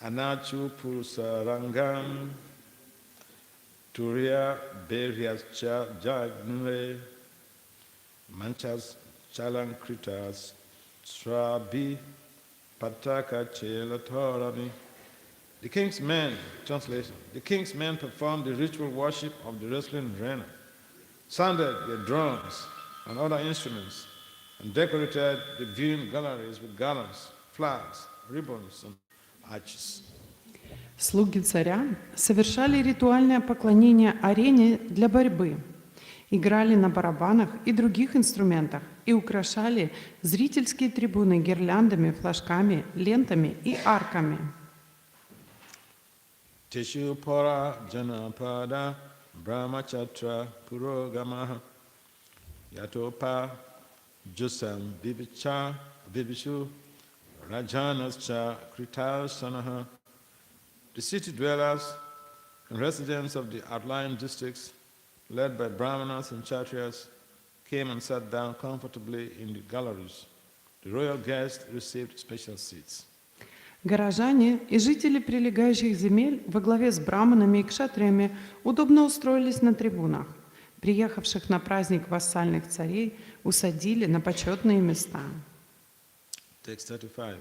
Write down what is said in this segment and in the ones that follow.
Anachu Purusarangam Turiya Beryas Jagne Manchas Chalankritas Srabi Pataka Chelatorani. The king's men, translation, the king's men performed the ritual worship of the wrestling arena, sounded their drums and other instruments, and decorated the viewing galleries with garlands, flags, ribbons, and arches. Слуги царя совершали ритуальное поклонение арене для борьбы, играли на барабанах и других инструментах и украшали зрительские трибуны гирляндами, флажками, лентами и арками. Tishu Pora Janapada Brahmachatra Purogamaha Yatopa Jusam Bibishu Rajanascha Kritasanaha. The city dwellers and residents of the outlying districts, led by Brahmanas and Kshatriyas, came and sat down comfortably in the galleries. The royal guests received special seats. Горожане и жители прилегающих земель во главе с браманами и кшатриями удобно устроились на трибунах. Приехавших на праздник вассальных царей усадили на почетные места. Text 35.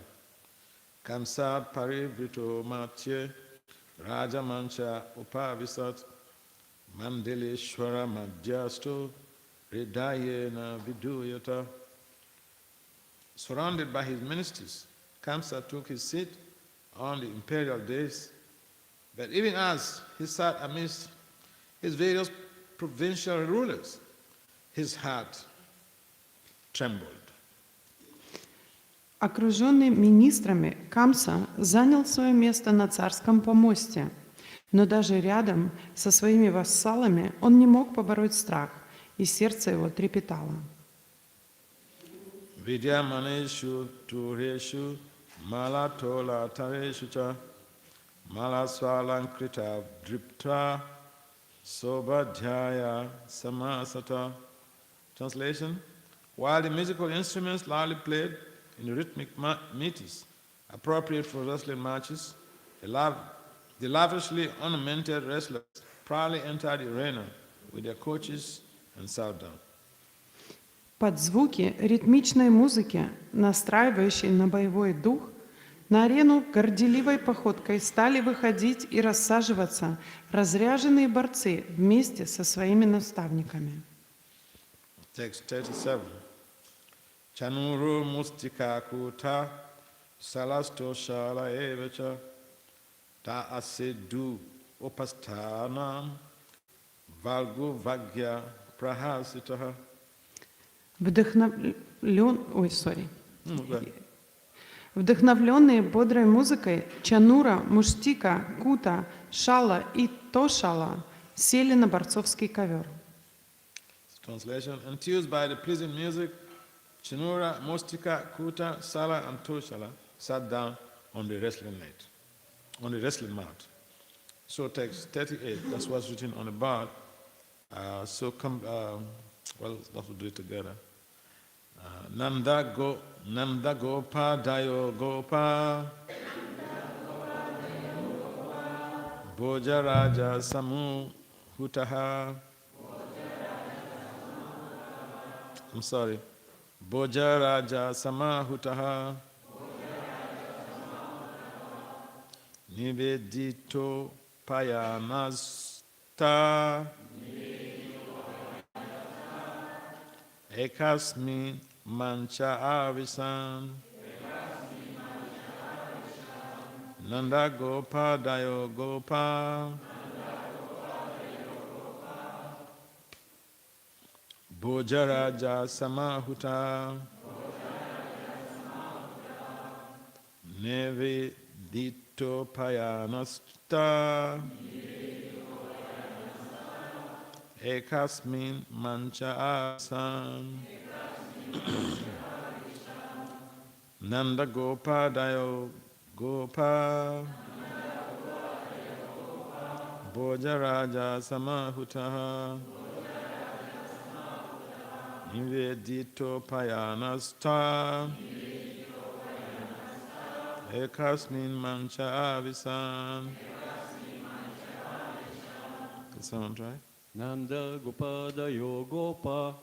Kamsat parivrito matye rajamancha upavisat mandeleshwara madhyasto hridayena viduyata. Surrounded by his ministers, Kamsa took his seat on the imperial dais, but even as he sat amidst his various provincial rulers, his heart trembled. Окруженный министрами, Камса занял свое место на царском помосте, но даже рядом со своими вассалами он не мог побороть страх, и сердце его трепетало. Vidyamaneshu tureshu malatola tareshu cha malaswalankrita dripta sobadhyaya samasata. Translation: while the musical instruments loudly played in the rhythmic meters appropriate for wrestling matches, the lavishly ornamented wrestlers proudly entered the arena with their coaches and sat down. Под звуки ритмичной музыки, настраивающей на боевой дух, на арену горделивой походкой стали выходить и рассаживаться разряженные борцы вместе со своими наставниками. Text 37. Chanuru mustika kuta salasto shala evacha ta asedu upasthanam valgu vagya prahasitaha. Вдохновленные бодрой музыкой, Чанура, Муштика, Кута, Шала и Тошала сели на борцовский ковер. Translation: enthused by the pleasing music, Chanura, Mustika, Kuta, Sala, and Toshala sat down on the wrestling mat. So text 38, that's what's written on the board. Let's do it together. Nanda Gopa Dayo Gopa Boja Raja Samu Hutaha. I'm sorry. Boja Raja Samahutaha Nivedito Payanasta Ekasmi Mancha Avisan Nanda Gopa Dayo Gopa Bojaraja Samahuta Neve Dito Payanasta Ekasmin Mancha Asan Nanda Gopa Dayo Gopa Bojaraja Samahuta Nivedito Payanasta Ekasmin mancha avisan. Can someone try? Nanda Gopadayo Gopa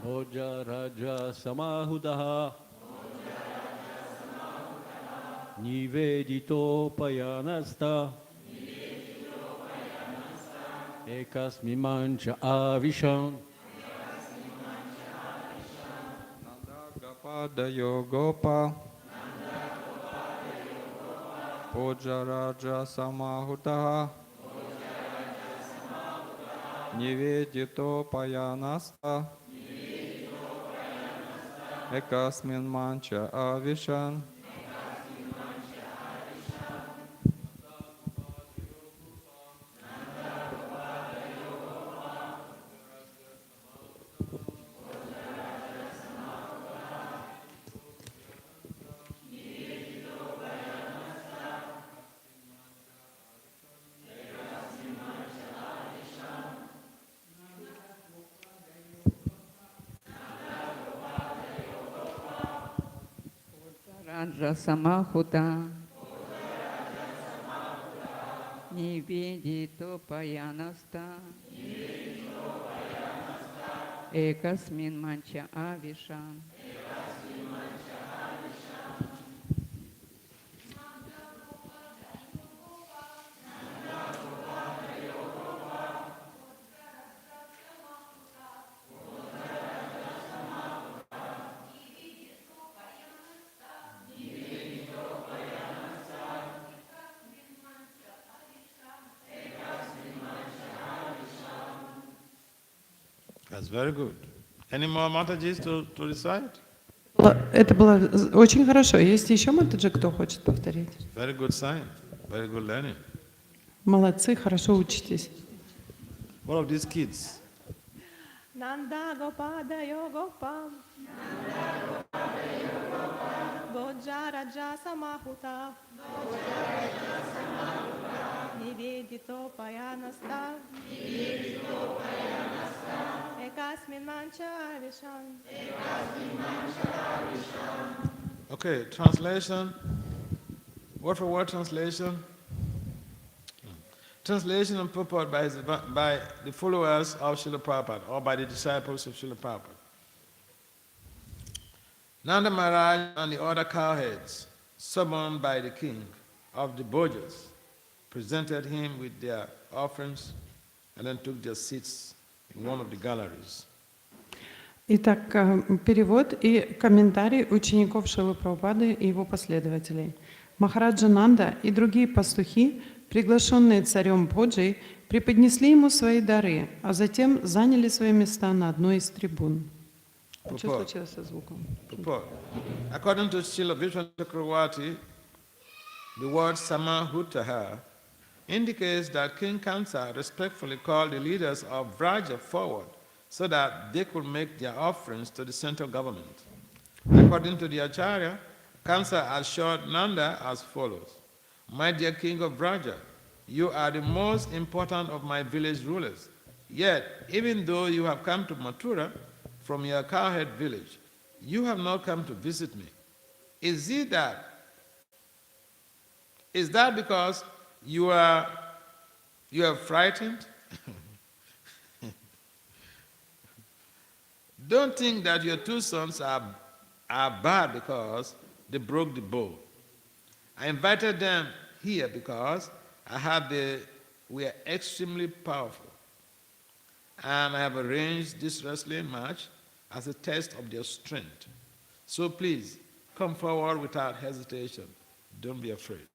Bhoja Raja Samahudaha Nivedito Payanasta Ekasmi Mancha Avisham Padayo Gopa Puja Raja Samahutaha Nivedito Payanasta Ekasmin Mancha Avishan Раджа Самахута Ниведито Паянаста Экасмин Манча Авиша That's very good. Any more Matajis to recite? Это было очень хорошо. Есть еще Матаджи, кто хочет повторить? Very good sign. Very good learning. Молодцы, хорошо учитесь. What of these kids? Nanda Gopada Yogopa Bhoja Raja Samahuta Nivedito Payanasta Ekasmin Mancha Avishan. Okay, translation. Word for word translation. Translation and purport by the followers of Srila Prabhupada or by the disciples of Srila Prabhupada. Nanda Maharaj and the other cowheads, summoned by the king of the Bhojas, presented him with their offerings and then took their seats in one of the galleries. Итак, перевод и комментарий учеников Шрилы Прабхупады и его последователей. Махараджа Нанда и другие пастухи, приглашенные царем Бhoджей, преподнесли ему свои дары, а затем заняли свои места на одной из трибун. Что случилось со звуком? According to Srila Vishnu Chakravarti, the word Samahutaha indicates that King Kansa respectfully called the leaders of Vraja forward so that they could make their offerings to the central government. According to the Acharya, Kansa assured Nanda as follows: My dear king of Vraja, you are the most important of my village rulers. Yet, even though you have come to Mathura from your cowhead village, you have not come to visit me. Is that because you are frightened? Don't think that your two sons are bad because they broke the bow. I invited them here because I heard they were extremely powerful. And I have arranged this wrestling match as a test of their strength. So please, come forward without hesitation. Don't be afraid.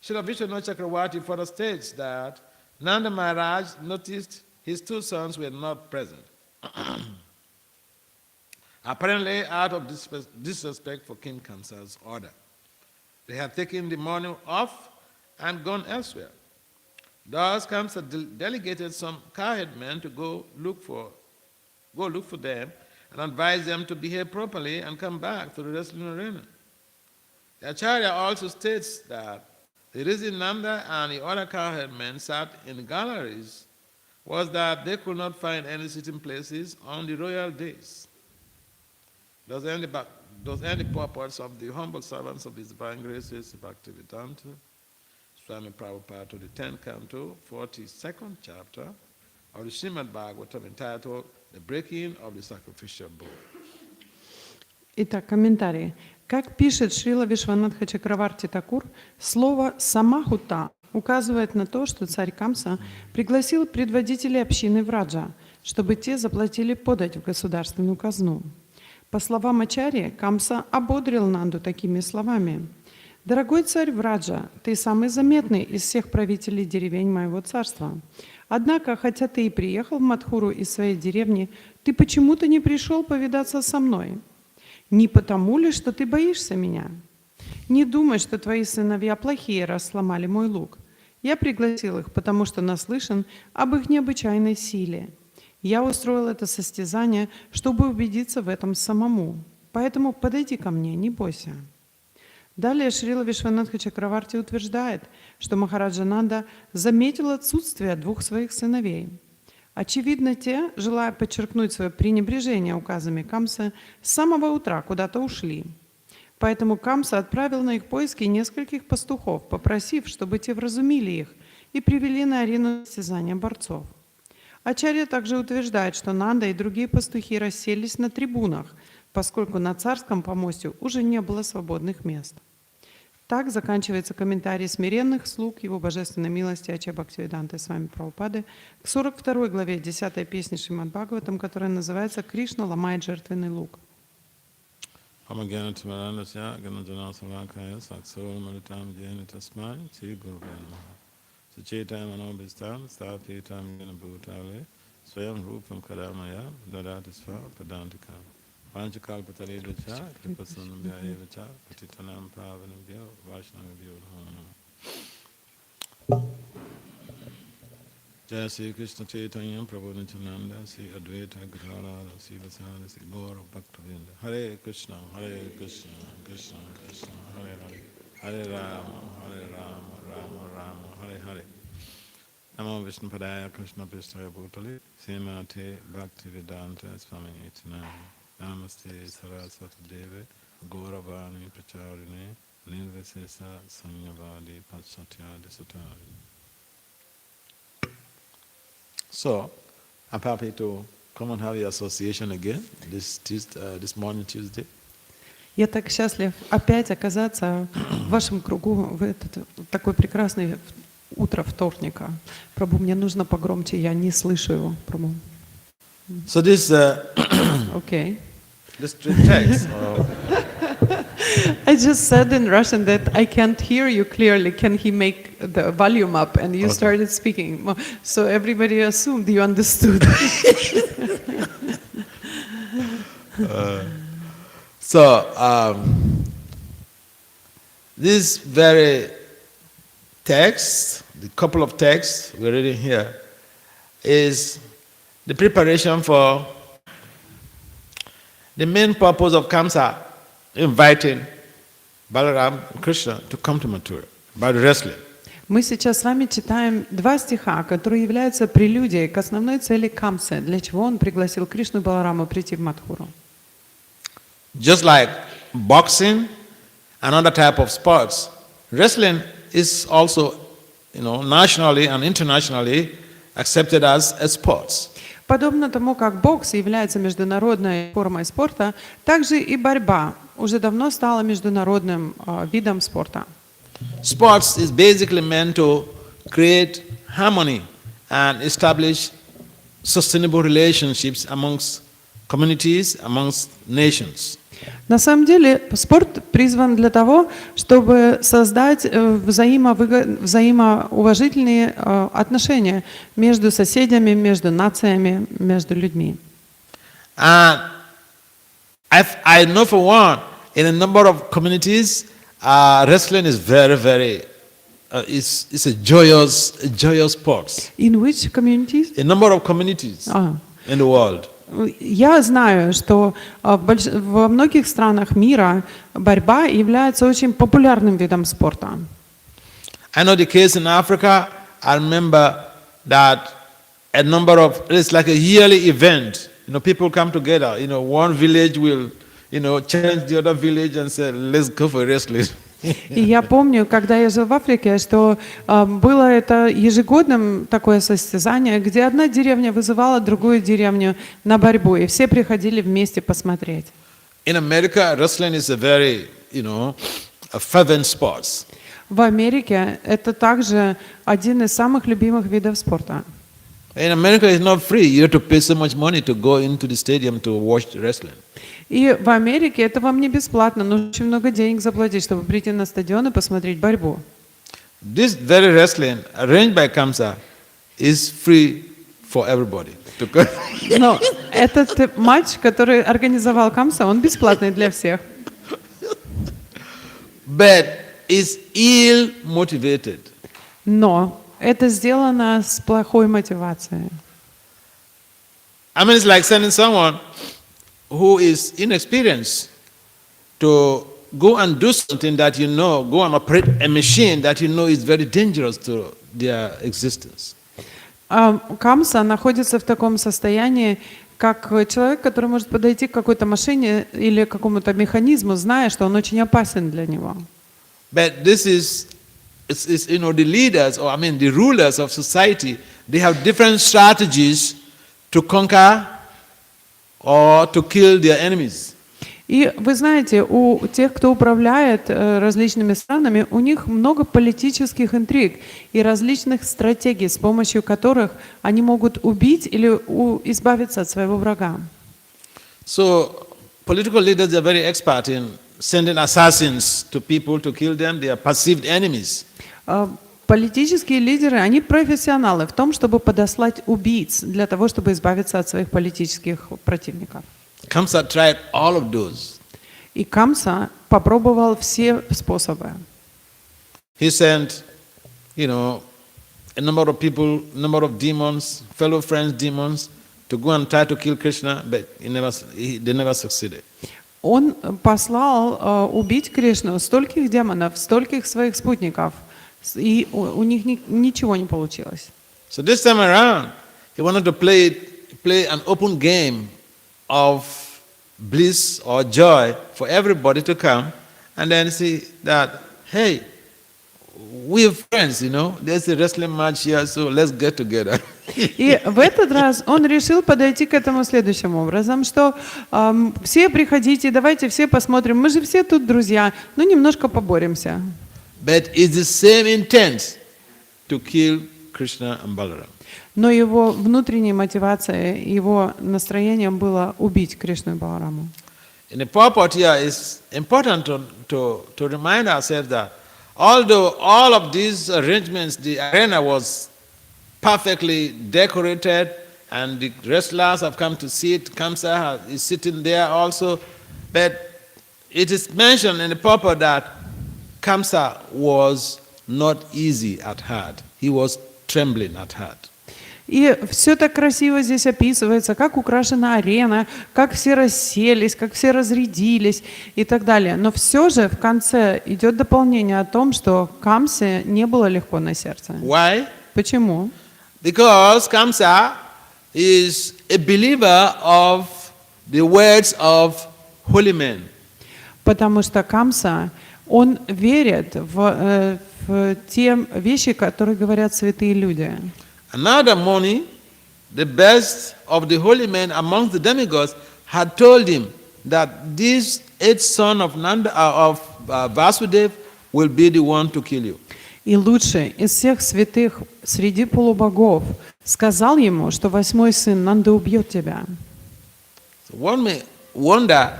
Srila Vishnu Chakravarti further states that Nanda Maharaj noticed his two sons were not present. Apparently out of disrespect for King Kansa's order. They had taken the morning off and gone elsewhere. Thus Kamsa delegated some cowhead men to go look for them and advise them to behave properly and come back to the wrestling arena. The Acharya also states that the reason Nanda and the other cowhead men sat in the galleries was that they could not find any sitting places on the royal days. Does does any purpose of the humble servants of His divine graces, Bhakti Vedanta, Swami Prabhupada, to the 10th canto, 42nd chapter of the Srimad Bhagavatam, entitled The Breaking of the Sacrificial Bull. Итак, комментарий. Как пишет Шрила Вишванатха Чакраварти Такур, слово «самахута» указывает на то, что царь Камса пригласил предводителей общины Враджа, чтобы те заплатили подать в государственную казну. По словам Ачарьи, Камса ободрил Нанду такими словами: «Дорогой царь Враджа, ты самый заметный из всех правителей деревень моего царства. Однако, хотя ты и приехал в Мадхуру из своей деревни, ты почему-то не пришел повидаться со мной. Не потому ли, что ты боишься меня? Не думай, что твои сыновья плохие, раз сломали мой лук. Я пригласил их, потому что наслышан об их необычайной силе. Я устроил это состязание, чтобы убедиться в этом самому. Поэтому подойди ко мне, не бойся». Далее Шрила Вишванатха Чакраварти утверждает, что Махараджа Нанда заметил отсутствие двух своих сыновей. Очевидно, те, желая подчеркнуть свое пренебрежение указами Камсы, с самого утра куда-то ушли. Поэтому Камса отправил на их поиски нескольких пастухов, попросив, чтобы те вразумили их и привели на арену состязания борцов. Ачарья также утверждает, что Нанда и другие пастухи расселись на трибунах, поскольку на царском помосте уже не было свободных мест. Так заканчивается комментарий смиренных слуг Его Божественной милости Ача Бхактивиданты Свами Прабхупады к 42 главе 10 песни Шримад Бхагаватам, которая называется «Кришна ломает жертвенный лук». Suchetam anobhistam sthapitam yena bhutale swayam rupam kadamaya dadati sva padantikam panchakalpatarevacha kripasanamvyayevacha patitanam pavanabhyo vaishnavabhyo namo. Jai Sri Krishna Chaitanya Prabhu Nityananda Sri Advaita Gadadhara Sri Vasada Sri Gaura Bhaktavinda. Hare Krishna, Krishna Krishna, Hare Hare, Hare Rama, Rama Rama, Hare Hare. Namo Vishnu Padaya Krishna Pristaya Bhutale Srimate Bhakti Vedanta Swami Nityananda. Namaste Saraswati Deve Gauravani Pracharine Nirvasesa Sanyavadi Patsatya Desatari. So, I'm happy to come and have the association again this morning, Tuesday. Я так счастлив опять оказаться в вашем кругу в этот такой прекрасный утро вторника. Прабху, мне нужно погромче, я не слышу его, Прабху. So this Okay. this text. I just said in Russian that I can't hear you clearly. Can he make the volume up? And you started speaking. So everybody assumed you understood. This very text, the couple of texts we're reading here, is the preparation for the main purpose of Kamsa inviting Balaram and Krishna to come to Mathura by wrestling. Мы сейчас с вами читаем два стиха, которые являются прелюдией к основной цели Камсы, для чего он пригласил Кришну и Балараму прийти в Мадхуру. Just like boxing and other type of sports, wrestling is also, nationally and internationally accepted as a sport. Подобно тому, как бокс является международной формой спорта, также и борьба уже давно стала международным видом спорта. Sports is basically meant to create harmony and establish sustainable relationships amongst communities, amongst nations. На самом деле спорт призван для того, чтобы создать взаимоуважительные отношения между соседями, между нациями, между людьми. And I know for one, in a number of communities, wrestling is very, it's a joyous sport. In which communities? A number of communities in the world. Я знаю, что во многих странах мира борьба является очень популярным видом спорта. I know the case in Africa. I remember that a number of, it's like a yearly event. People come together. One village will, challenge the other village and say, let's go for wrestling. И я помню, когда я жил в Африке, что было это ежегодным такое состязание, где одна деревня вызывала другую деревню на борьбу, и все приходили вместе посмотреть. In America, wrestling is a very, a fervent sport. В Америке это также один из самых любимых видов спорта. In America, it's not free. You have to pay so much money to go into the stadium to watch wrestling. И в Америке это вам не бесплатно, нужно очень много денег заплатить, чтобы прийти на стадион и посмотреть борьбу. This very wrestling, arranged by Kamsa, is free for everybody. Но этот матч, который организовал Камса, он бесплатный для всех. But it's ill motivated. Но это сделано с плохой мотивацией. I mean, it's like sending someone who is inexperienced to go and do something that go and operate a machine that is very dangerous to their existence. Камса находится в таком состоянии, как человек, который может подойти к какой-то машине или к какому-то механизму, зная, что он очень опасен для него. But this is the leaders, or the rulers of society, they have different strategies to conquer or to kill their enemies. И вы знаете, у тех, кто управляет различными странами, у них много политических интриг и различных стратегий, с помощью которых они могут убить или избавиться от своего врага. So, political leaders are very expert in sending assassins to people to kill them. They are perceived enemies. Политические лидеры, они профессионалы в том, чтобы подослать убийц для того, чтобы избавиться от своих политических противников. Kamsa tried all of those. И Камса попробовал все способы. He sent, a number of people, number of demons, fellow friends demons, to go and try to kill Krishna, but they never succeeded. Он послал убить Кришну стольких демонов, стольких своих спутников, и у них ничего не получилось. So this time around, he wanted to play an open game of bliss or joy for everybody to come and then see that, hey, we're friends, there's a wrestling match here, so let's get together. И в этот раз он решил подойти к этому следующим образом, что все приходите, давайте все посмотрим, мы же все тут друзья, немножко поборемся. But it's the same intent to kill Krishna and Balaram. Но его внутренней мотивацией, его настроением было убить Кришну и Балараму. In the purport here, it's important to remind ourselves that although all of these arrangements, the arena was perfectly decorated and the wrestlers have come to see it, Kamsa is sitting there also, but it is mentioned in the purport that Kamsa was not easy at heart. He was trembling at heart. И все так красиво здесь описывается, как украшена арена, как все расселись, как все разрядились и так далее. Но все же в конце идет дополнение о том, что Камсе не было легко на сердце. Why? Почему? Because Kamsa is a believer of the words of holy men. Потому что Камса, он верит в те вещи, которые говорят святые люди. Another morning, the best of the holy men amongst the demigods had told him that this eighth son of Vasudev will be the one to kill you. И лучший из всех святых среди полубогов сказал ему, что 8-й сын Нанды убьет тебя. So one may wonder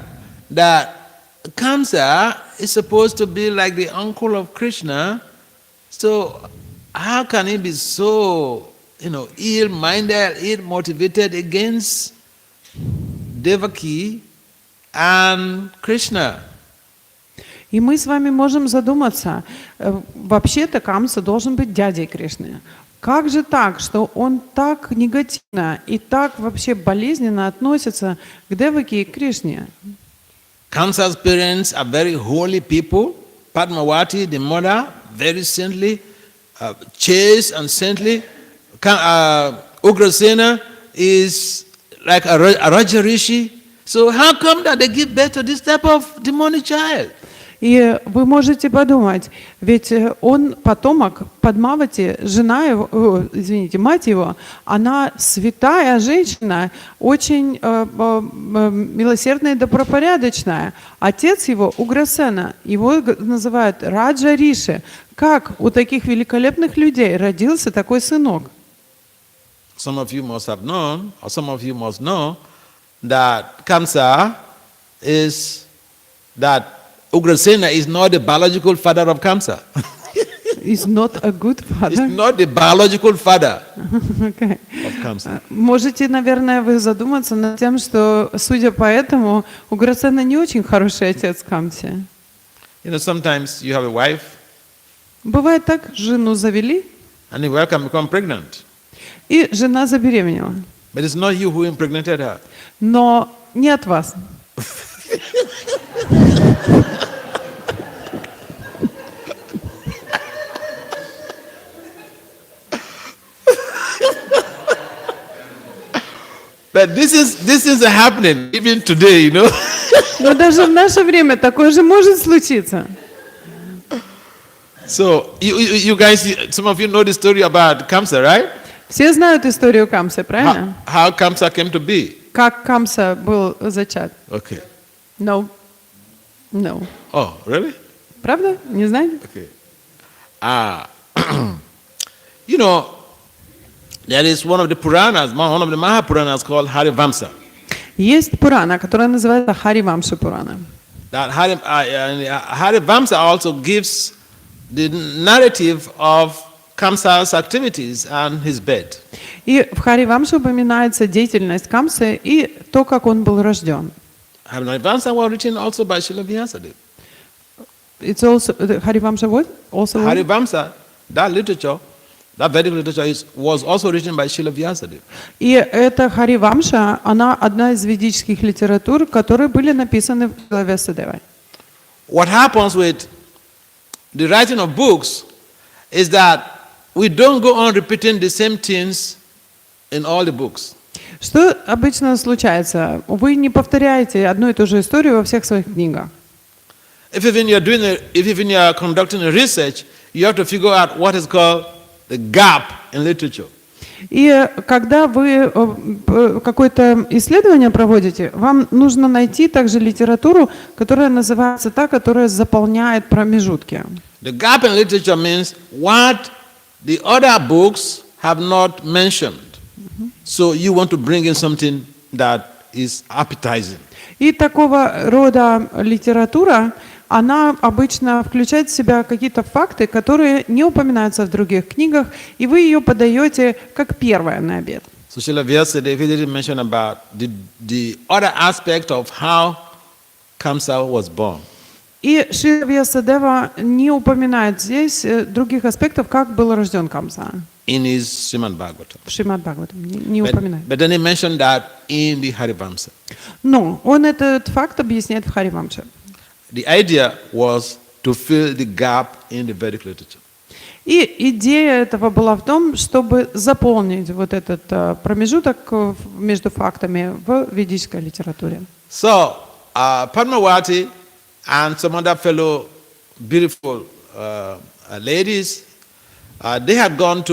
that Kamsa is supposed to be like the uncle of Krishna, so how can he be so ill-minded, ill-motivated against Devaki and Krishna? И мы с вами можем задуматься, вообще-то Камса должен быть дядей Кришны. Как же так, что он так негативно и так вообще болезненно относится к Деваки и Кришне? Kamsa's parents are very holy people. Padmavati, the mother, very saintly, chaste and saintly. Ugrasena is like a Raja Rishi. So how come that they give birth to this type of demonic child? И вы можете подумать, ведь он потомок Падмавати, жена его, извините, мать его, она святая женщина, очень милосердная и добропорядочная. Отец его Уграсена, его называют Раджа Риши. Как у таких великолепных людей родился такой сынок? Some of you must have known, or some of you must know, that Kamsa is that Ugrasena is not the biological father of Kamsa. Is not a good It's father. not the biological father Okay. of Kamsa. Можете, наверное, вы задуматься над тем, что, судя по этому, Уграсена не очень хороший отец Камси. You know, sometimes you have a wife Бывает так, жену завели, and the wife can become pregnant. и жена забеременела. But it's not you who impregnated her. Но не от вас. But this is happening even today, you know. Но даже в наше время такое же может случиться. So you guys, some of you know the story about Kamsa, right? Все знают историю Камсы, правильно? How Kamsa came to be. Как Камса был зачат? Okay. No. No. Oh, really? Правда? Не знаете? Okay. You know, there is one of the Puranas, one of the Mahapuranas called Harivamsa. Есть Пурана, которая называется Харивамша Пурана. That Harivamsa also gives the narrative of Kamsa's activities and his birth. И в Харивамше упоминается деятельность Камсы и то, как он был рожден. Harivamsa was written also by Srila Vyasadeva. It's also Харивамша what? Also what? Harivamsa, that literature, that Vedic literature was also written by Srila Vyasadeva. И эта Харивамша, она одна из ведических литератур, которые были написаны в Васудевой. What happens with the writing of books is that we don't go on repeating the same things in all the books. Что обычно случается? Вы не повторяете одну и ту же историю во всех своих книгах. If even you're conducting a research, you have to figure out what is called the gap in literature. И когда вы какое-то исследование проводите, вам нужно найти также литературу, которая называется та, которая заполняет промежутки. The gap in literature means what the other books have not mentioned. So you want to bring in something that is appetizing. И такого рода литература, она обычно включает в себя какие-то факты, которые не упоминаются в других книгах, и вы ее подаете как первое на обед. So Srila Vyasadeva didn't mention about the other aspect of how Kamsa was born. И Шрила Вьясадева не упоминает здесь других аспектов, как был рожден Камса. In his Srimad Bhagavatam. В Шримад Бхагаватам не упоминает. But then he mentioned that in the Harivamsa. Но он этот факт объясняет в Харивамше. The idea was to fill the gap in the Vedic literature. И идея этого была в том, чтобы заполнить вот этот промежуток между фактами в ведической литературе. So, Padmavati and some other fellow beautiful ladies, they've gone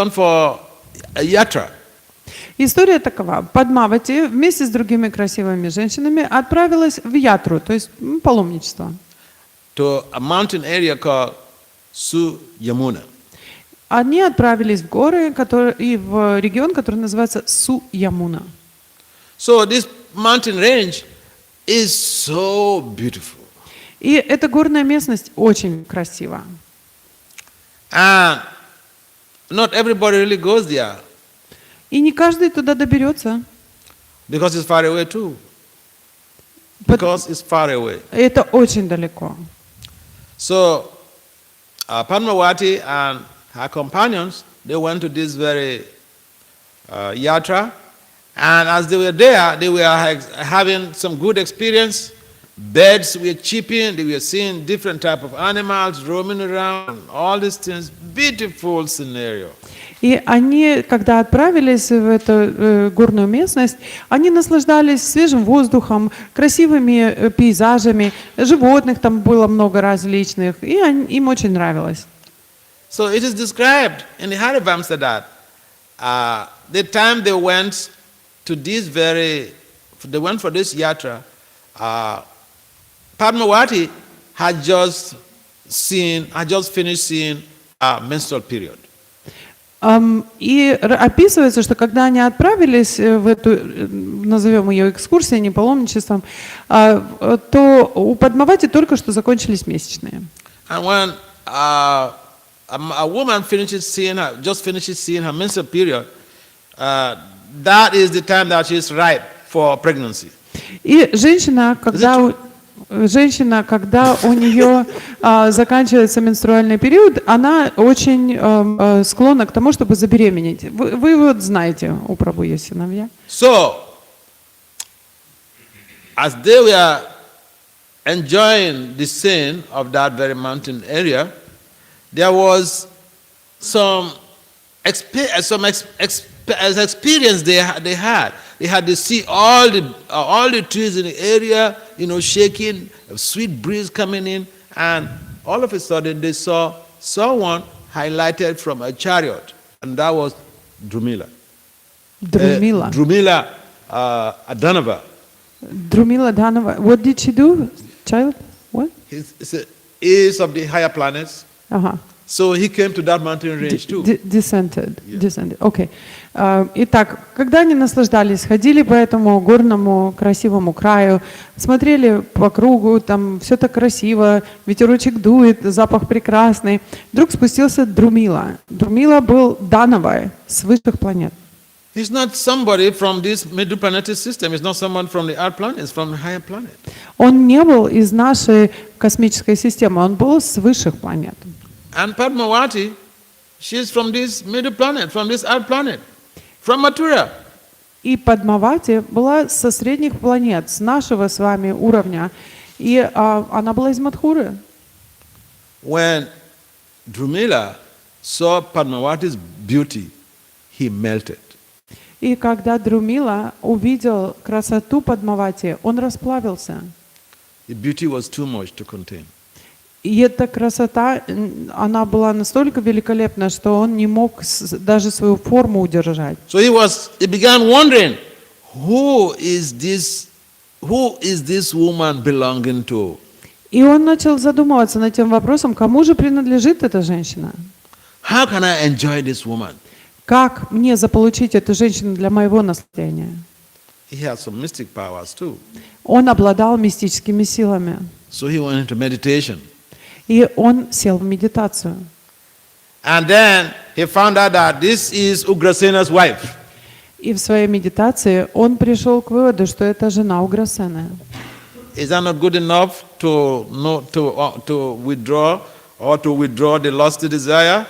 for a yatra. История такова. Падмавати вместе с другими красивыми женщинами отправилась в ятру, то есть паломничество. To a mountain area called Su-Yamuna. Они отправились в горы и в регион, который называется Су-Ямуна. So this mountain range is so beautiful. И эта горная местность очень красива. And not everybody really goes there. И не каждый туда доберется. Because it's far away too. Because it's far away. Это очень далеко. So, Padmavati and her companions, they went to this very yatra. And as they were there, they were having some good experience. birds were chirping, they were seeing different type of animals roaming around, all these things. Beautiful scenario. И они, когда отправились в эту горную местность, они наслаждались свежим воздухом, красивыми пейзажами, животных там было много различных, и им очень нравилось. So it is described in the Harivamsa that the time they went to they went for this yatra, Padmavati had just finished seeing a menstrual period. И описывается, что когда они отправились в эту, назовем ее экскурсией, не паломничеством, то у Падмавати только что закончились месячные. And when a woman finishes seeing her menstrual period, that is the time that she is ripe for pregnancy. И женщина, когда у нее заканчивается менструальный период, она очень склонна к тому, чтобы забеременеть. Вы вот знаете у Прабху есть сыновья. So, as they were enjoying the scene of that very mountain area, there was some experience they had. They had to see all the trees in the area, shaking, a sweet breeze coming in, and all of a sudden they saw someone highlighted from a chariot, and that was Drumila. Drumila Adanava. Drumila Dhanava. What did she do, child? What? He's of the higher planets. Ага. So he came to that mountain range too. Descended. Okay. Итак, когда они наслаждались, ходили по этому горному красивому краю, смотрели по кругу, там все так красиво, ветерочек дует, запах прекрасный, вдруг спустился Друмила. Друмила был Дановой, с высших планет. He's not somebody from this middle planetary system. He's not someone from the earth planet. He's from the higher planet. Он не был из нашей космической системы, он был с высших планет. And Padmavati, she's from this middle planet, from this earth planet, from Mathura. И Падмавати была со средних планет, с нашего с вами уровня, и она была из Мадхуры. When Drumila saw Padmavati's beauty, he melted. И когда Друмила увидел красоту Падмавати, он расплавился. The beauty was too much to contain. И эта красота, она была настолько великолепна, что он не мог даже свою форму удержать. So he began wondering, who is this woman belonging to? И он начал задумываться над тем вопросом, кому же принадлежит эта женщина? How can I enjoy this woman? Как мне заполучить эту женщину для моего наслаждения? He had some mystic powers too. Он обладал мистическими силами. So he went into meditation. И он сел в медитацию. And then he found out that this is Ugrasena's wife. И в своей медитации он пришел к выводу, что это жена Уграсены. Is that not good enough to withdraw the lusty desire?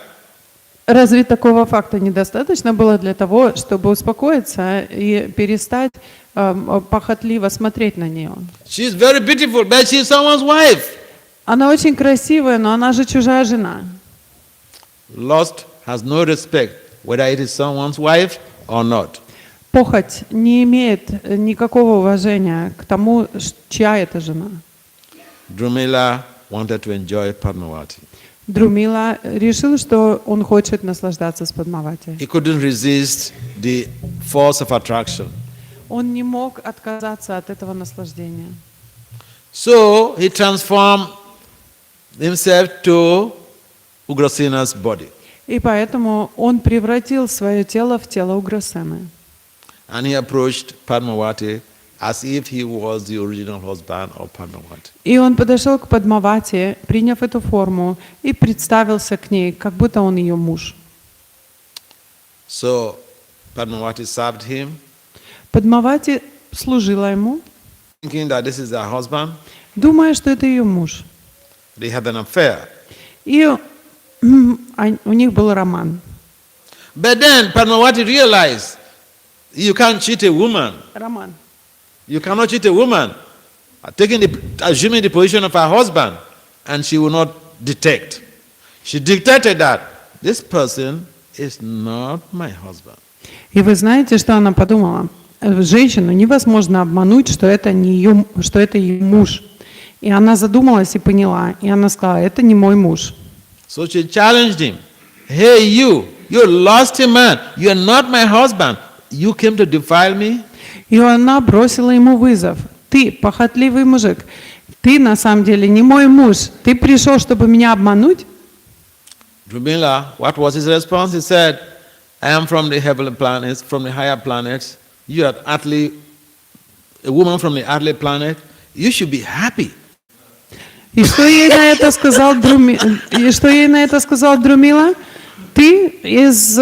Разве такого факта недостаточно было для того, чтобы успокоиться и перестать похотливо смотреть на нее? She's very beautiful, but she's someone's wife. Она очень красивая, но она же чужая жена. Lust has no respect whether it is someone's wife or not. Похоть не имеет никакого уважения к тому, чья это жена. Drumila wanted to enjoy Padmavati. Друмила решил, что он хочет наслаждаться с Падмавати. He couldn't resist the force of attraction. Он не мог отказаться от этого наслаждения. So he transformed himself to Ugrasena's body. И поэтому он превратил свое тело в тело Уграсены. And he approached Padmavati as if he was the original husband of Padmavati. И он подошел к Падмавати, приняв эту форму, и представился к ней, как будто он ее муж. So Padmavati served him, Падмавати служила ему, thinking that this is her husband. думая, что это ее муж. They had an affair. И у них был роман. But then Padmavati realized you can't cheat a woman. Роман. You cannot cheat a woman. assuming the position of her husband, and she will not detect. She detected that this person is not my husband. И вы знаете, что она подумала? Женщину невозможно обмануть, что это ее муж. И она задумалась и поняла. И она сказала, это не мой муж. So she challenged him. Hey, you lost a man. You are not my husband. You came to defile me? И она бросила ему вызов. Ты, похотливый мужик, ты на самом деле не мой муж. Ты пришел, чтобы меня обмануть? Drumila, what was his response? He said, I am from the heavenly planets, from the higher planets. You are a woman from the earthly planet. You should be happy. И что ей на это сказал Друмила? Ты из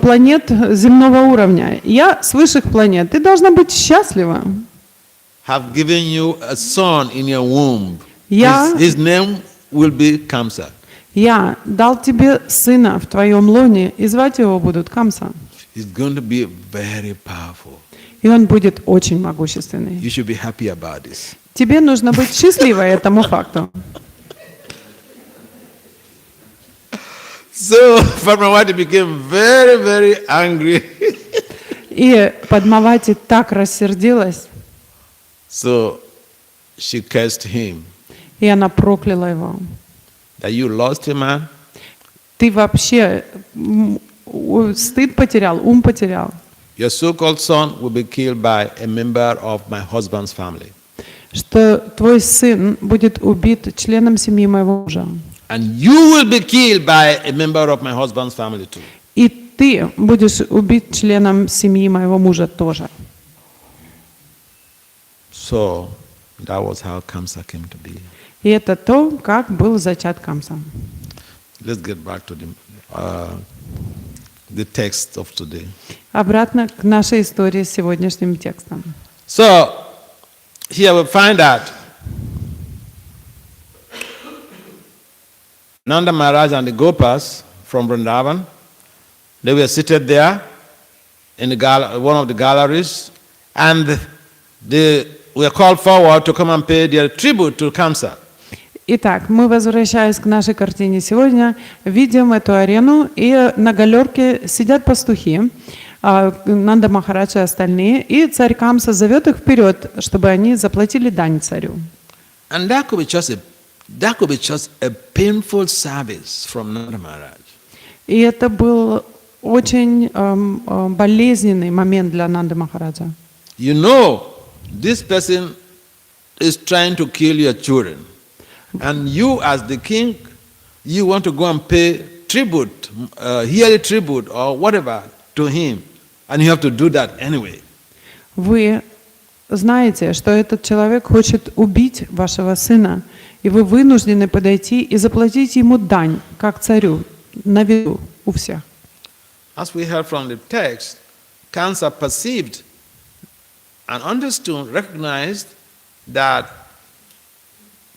планет земного уровня. Я с высших планет. Ты должна быть счастлива. Have given you a son in your womb. His name will be Kamsa. Я дал тебе сына в твоем лоне, и звать его будут Камса. He's going to be very powerful. И он будет очень могущественный. You should be happy about this. Тебе нужно быть счастливой этому факту. So Padmavati became very, very angry. И Падмавати так рассердилась. So she cursed him. И она прокляла его. That you lost a man. Ты вообще стыд потерял, ум потерял. Your so-called son will be killed by a member of my husband's family. Что твой сын будет убит членом семьи моего мужа. And you will be killed by a member of my husband's family too. И ты будешь убит членом семьи моего мужа тоже. So that was how Kamsa came to be. И это то, как был зачат Камса. Let's get back to the text of today. Обратно к нашей истории с сегодняшним текстом. So here we find that Nanda Maharaj and the Gopas from Vrindavan, they were seated there in one of the galleries, and they were called forward to come and pay their tribute to Kamsa. Итак, мы, возвращаясь к нашей картине сегодня, видим эту арену, и на галерке сидят пастухи, Нанда Махарадж и остальные, и царь Камса зовет их вперед, чтобы они заплатили дань царю. And that could be just a painful service from Nanda Maharaj. И это был очень болезненный момент для Нанды Махараджа. You know, this person is trying to kill your children. And you as the king, you want to go and pay tribute, yearly tribute or whatever to him. And you have to do that anyway. Вы знаете, что этот человек хочет убить вашего сына, и вы вынуждены подойти и заплатить ему дань, как царю, на виду у всех. As we heard from the text, Kamsa perceived and understood, recognized that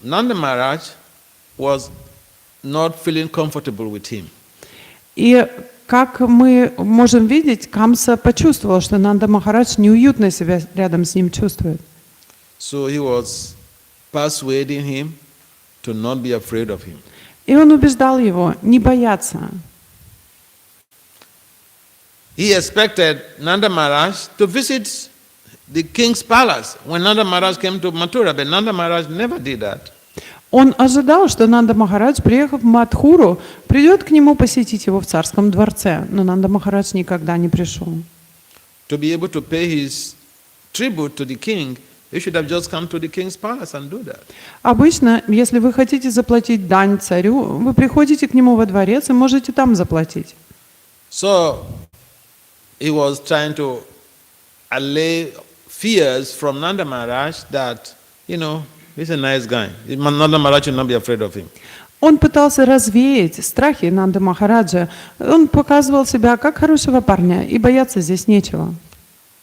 Nanda Maharaj was not feeling comfortable with him. И как мы можем видеть, Камса почувствовал, что Нанда Махарадж неуютно себя рядом с ним чувствует. So he was persuading him to not be afraid of him. И он убеждал его не бояться. He expected Nanda Maharaj to visit the king's palace when Nanda Maharaj came to Mathura, but Nanda Maharaj never did that. Он ожидал, что Нанда Махарадж, приехав в Мадхуру, придет к нему посетить его в царском дворце, но Нанда Махарадж никогда не пришел. To be able to pay his tribute to the king, he should have just come to the king's palace and do that. Обычно, если вы хотите заплатить дань царю, вы приходите к нему во дворец и можете там заплатить. So he was trying to allay fears from Nanda Maharaj that, he's a nice guy. Nanda Maharaj should not be afraid of him. Он пытался развеять страхи Нанды Махараджа. Он показывал себя как хорошего парня, и бояться здесь нечего.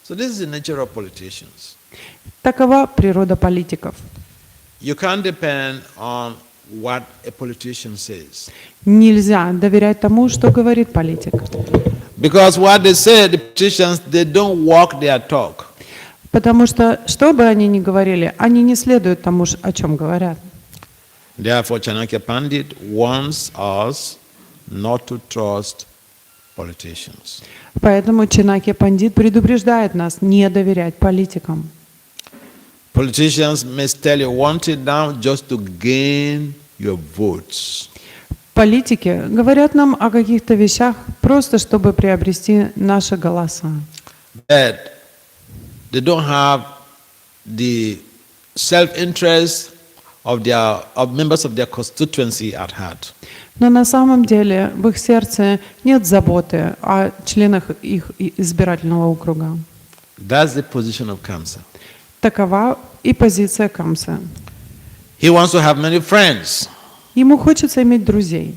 So this is the nature of politicians. Такова природа политиков. You can't depend on what a politician says. Нельзя доверять тому, что говорит политик. Because what they say, the politicians, they don't walk their talk. Потому что бы они ни говорили, они не следуют тому, о чем говорят. Therefore, Chanakya Pandit warns us not to trust politicians. Поэтому Чанакья Пандит предупреждает нас не доверять политикам. Politicians may tell you one thing now just to gain your votes. Политики говорят нам о каких-то вещах просто, чтобы приобрести наши голоса. But they don't have the self-interest of members of their constituency at heart. Но на самом деле в их сердце нет заботы о членах их избирательного округа. That's the position of Kamsa. Такова и позиция Камсы. He wants to have many friends. Ему хочется иметь друзей.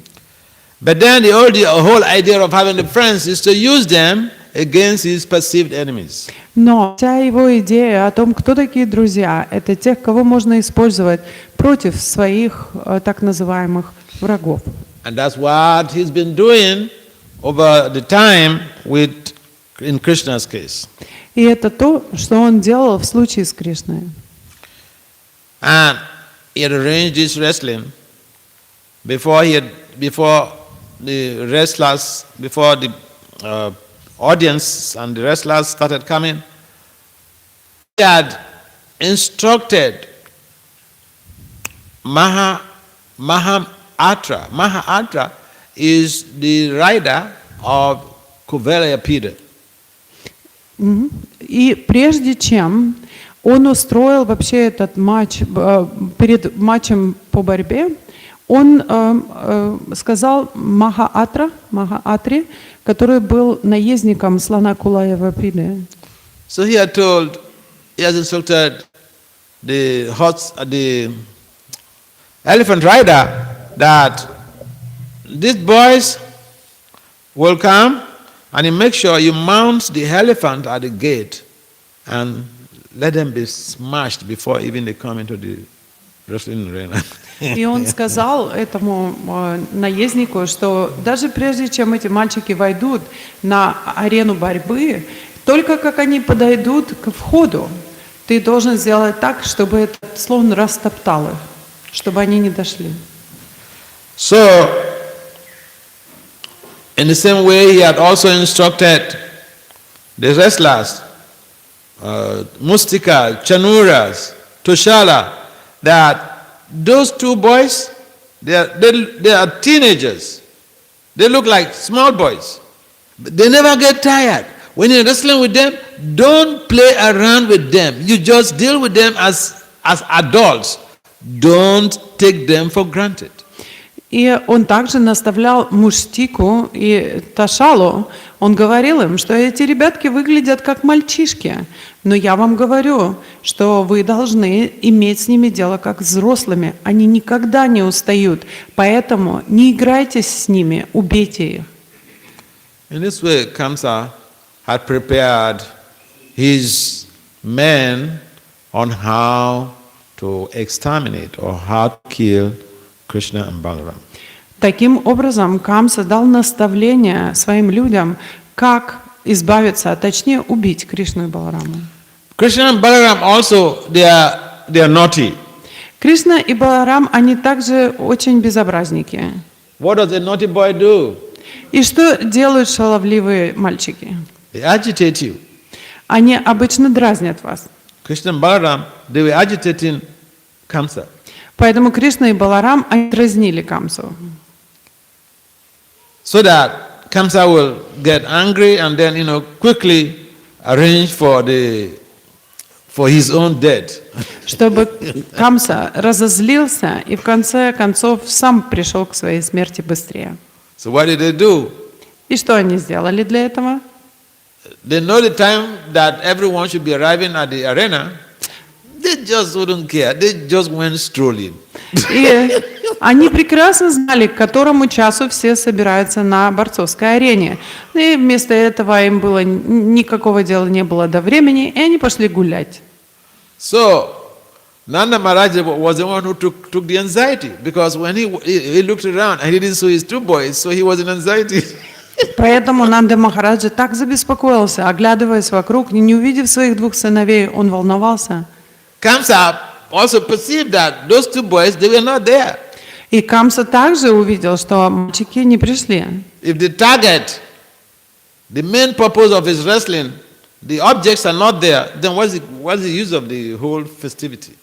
But then the whole idea of having the friends is to use them against his perceived enemies. Но вся его идея о том, кто такие друзья, это тех, кого можно использовать против своих так называемых врагов. And that's what he's been doing over the time in Krishna's case. И это то, что он делал в случае с Кришной. And he had arranged this wrestling before the audience and the wrestlers started coming. He had instructed Mahaatra. Mahaatra is the rider of Kuvelaya Pida. И прежде чем он устроил вообще этот матч, перед матчем по борьбе, он сказал Махаатре, который был наездником слона Кулаева Пиды. So he has instructed the elephant rider that these boys will come and you make sure you mount the elephant at the gate and let them be smashed before even they come into the wrestling arena. И он сказал этому наезднику, что даже прежде чем эти мальчики войдут на арену борьбы, только как они подойдут к входу, ты должен сделать так, чтобы этот слон растоптал их, чтобы они не дошли. So, in the same way, he had also instructed the wrestlers, Mustika, Chanuras, Tushala, that those two boys, they are teenagers. They look like small boys. But they never get tired. When you're wrestling with them, don't play around with them. You just deal with them as adults. Don't take them for granted. И он также наставлял Муштику и Ташалу. Он говорил им, что эти ребятки выглядят как мальчишки. Но я вам говорю, что вы должны иметь с ними дело как с взрослыми. Они никогда не устают. Поэтому не играйтесь с ними, убейте их. In this way, Kamsa had prepared his men on how to exterminate or how to kill Krishna and Balaram. Таким образом, Камса дал наставление своим людям, как избавиться, а точнее убить Кришну и Баларама. Krishna and Balaram also, they are naughty. Кришна и Баларам, они также очень безобразники. What does a naughty boy do? И что делают шаловливые мальчики? They agitate you. Они обычно дразнят вас. Krishna and Balaram, they were agitating Kamsa. Поэтому Кришна и Баларам, они дразнили Камсу. So that Kamsa will get angry and then, quickly arrange for his own death. Чтобы Камса разозлился и в конце концов сам пришел к своей смерти быстрее. So what did they do? И что они сделали для этого? They know the time that everyone should be arriving at the arena. They just wouldn't care. They just went strolling. И они прекрасно знали, к которому часу все собираются на борцовской арене. И вместо этого им было никакого дела не было до времени, и они пошли гулять. So Nanda Maharaj was the one who took the anxiety, because when he looked around and he didn't see his two boys, so he was in anxiety. Поэтому Нанда Махараджа так забеспокоился, оглядываясь вокруг, не увидев своих двух сыновей, он волновался. Kamsa also perceived that those two boys, they were not there. И Камса также увидел, что мальчики не пришли. If the target, the main purpose of his wrestling, the objects are not there, then what's the use of the whole festivity?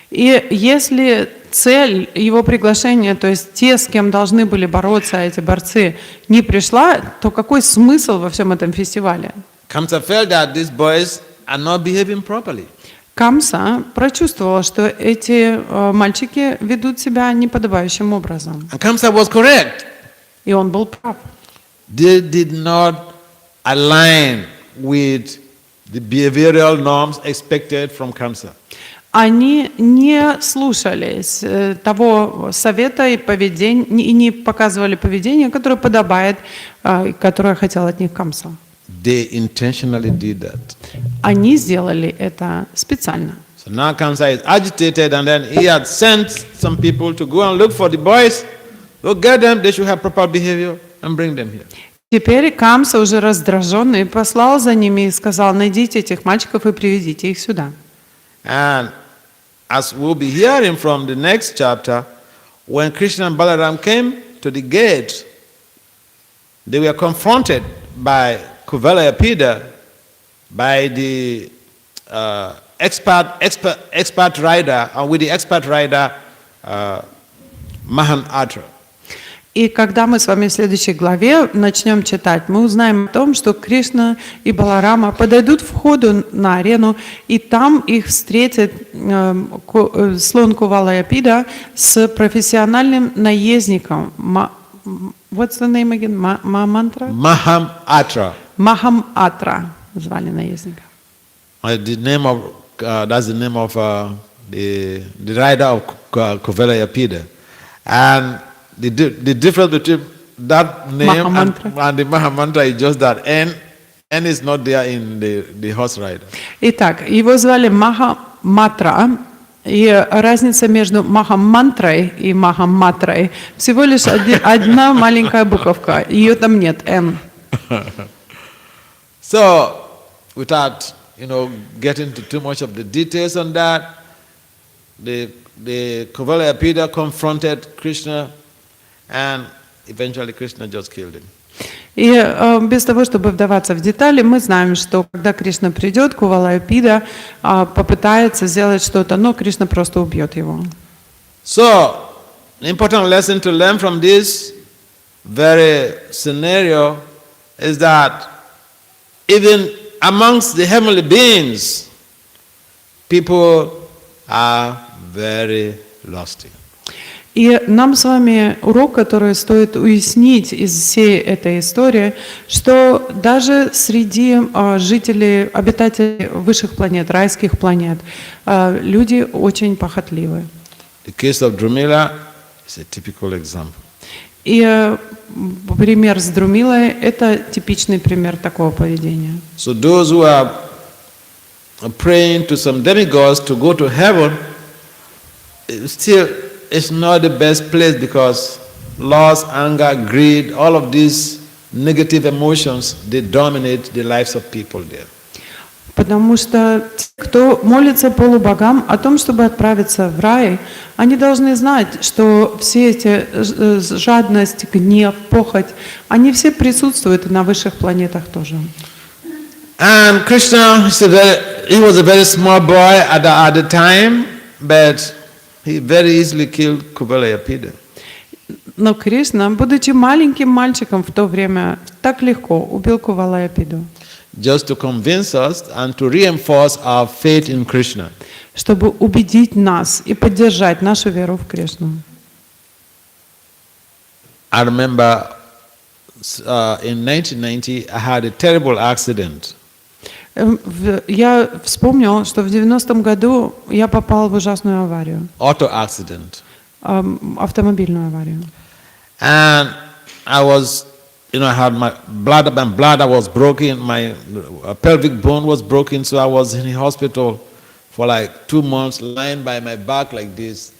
И если цель его приглашения, то есть те, с кем должны были бороться эти борцы, не пришла, то какой смысл во всем этом фестивале? Kamsa felt that these boys are not behaving properly. Камса прочувствовала, что эти мальчики ведут себя неподобающим образом. And Kamsa was correct. И он был прав. They did not align with the behavioral norms expected from Kamsa. Они не слушались того совета и поведения, и не показывали поведение, которое подобает, которое хотел от них Камса. They intentionally did that. Они сделали это специально. So now Kamsa is agitated, and then he had sent some people to go and look for the boys. Go get them, they should have proper behavior, and bring them here. Теперь Камса уже раздраженный послал за ними и сказал: найдите этих мальчиков и приведите их сюда. And as we'll be hearing from the next chapter, when Krishna and Balaram came to the gate, they were confronted by Kuvalayapida, by the expert rider, and with the expert rider Mahan Atra. И когда мы с вами в следующей главе начнем читать, мы узнаем о том, что Кришна и Баларама подойдут к входу на арену, и там их встретит слон Кувалаяпида с профессиональным наездником. What's the name again? Maham Atra. Махам Атра звали наездника. The name of that's the name of the rider of Kuvalayapida, and the difference between that name and the Mahamantra is just that N is not there in the horse rider. Итак, его звали Махаматра, и разница между Махамантрой и Махаматрой всего лишь одна маленькая буковка, ее там нет, М. So, without getting into too much of the details on that, the Kuvalayapida confronted Krishna, and eventually Krishna just killed him. И без того, чтобы вдаваться в детали, мы знаем, что когда Кришна придет, Кувалаяпида попытается сделать что-то, но Кришна просто убьет его. So, the important lesson to learn from this very scenario is that even amongst the heavenly beings, people are very lusty. И нам с вами урок, который стоит уяснить из всей этой истории, что даже среди жителей, обитателей высших планет, райских планет, люди очень похотливы. The case of Drumila is a typical example. И пример с Друмилой – это типичный пример такого поведения. So those who are praying to some demigods to go to heaven, still it's not the best place, because loss, anger, greed, all of these negative emotions, they dominate the lives of people there. Потому что те, кто молится полубогам о том, чтобы отправиться в рай, они должны знать, что все эти жадность, гнев, похоть, они все присутствуют и на высших планетах тоже. And Krishna, he was a very small boy at the time, but he very easily killed Kuvalayapida. Но Кришна, будучи маленьким мальчиком в то время, так легко убил Кувалаяпиду. Just to convince us and to reinforce our faith in Krishna. Чтобы убедить нас и поддержать нашу веру в Кришну. I remember in 1990 I had a terrible accident. Я вспомнил, что в 90-м году я попал в ужасную аварию. Auto accident. Автомобильную аварию. And I was, I had my bladder was broken, my pelvic bone was broken, so I was in the hospital for like 2 months, lying by my back like this.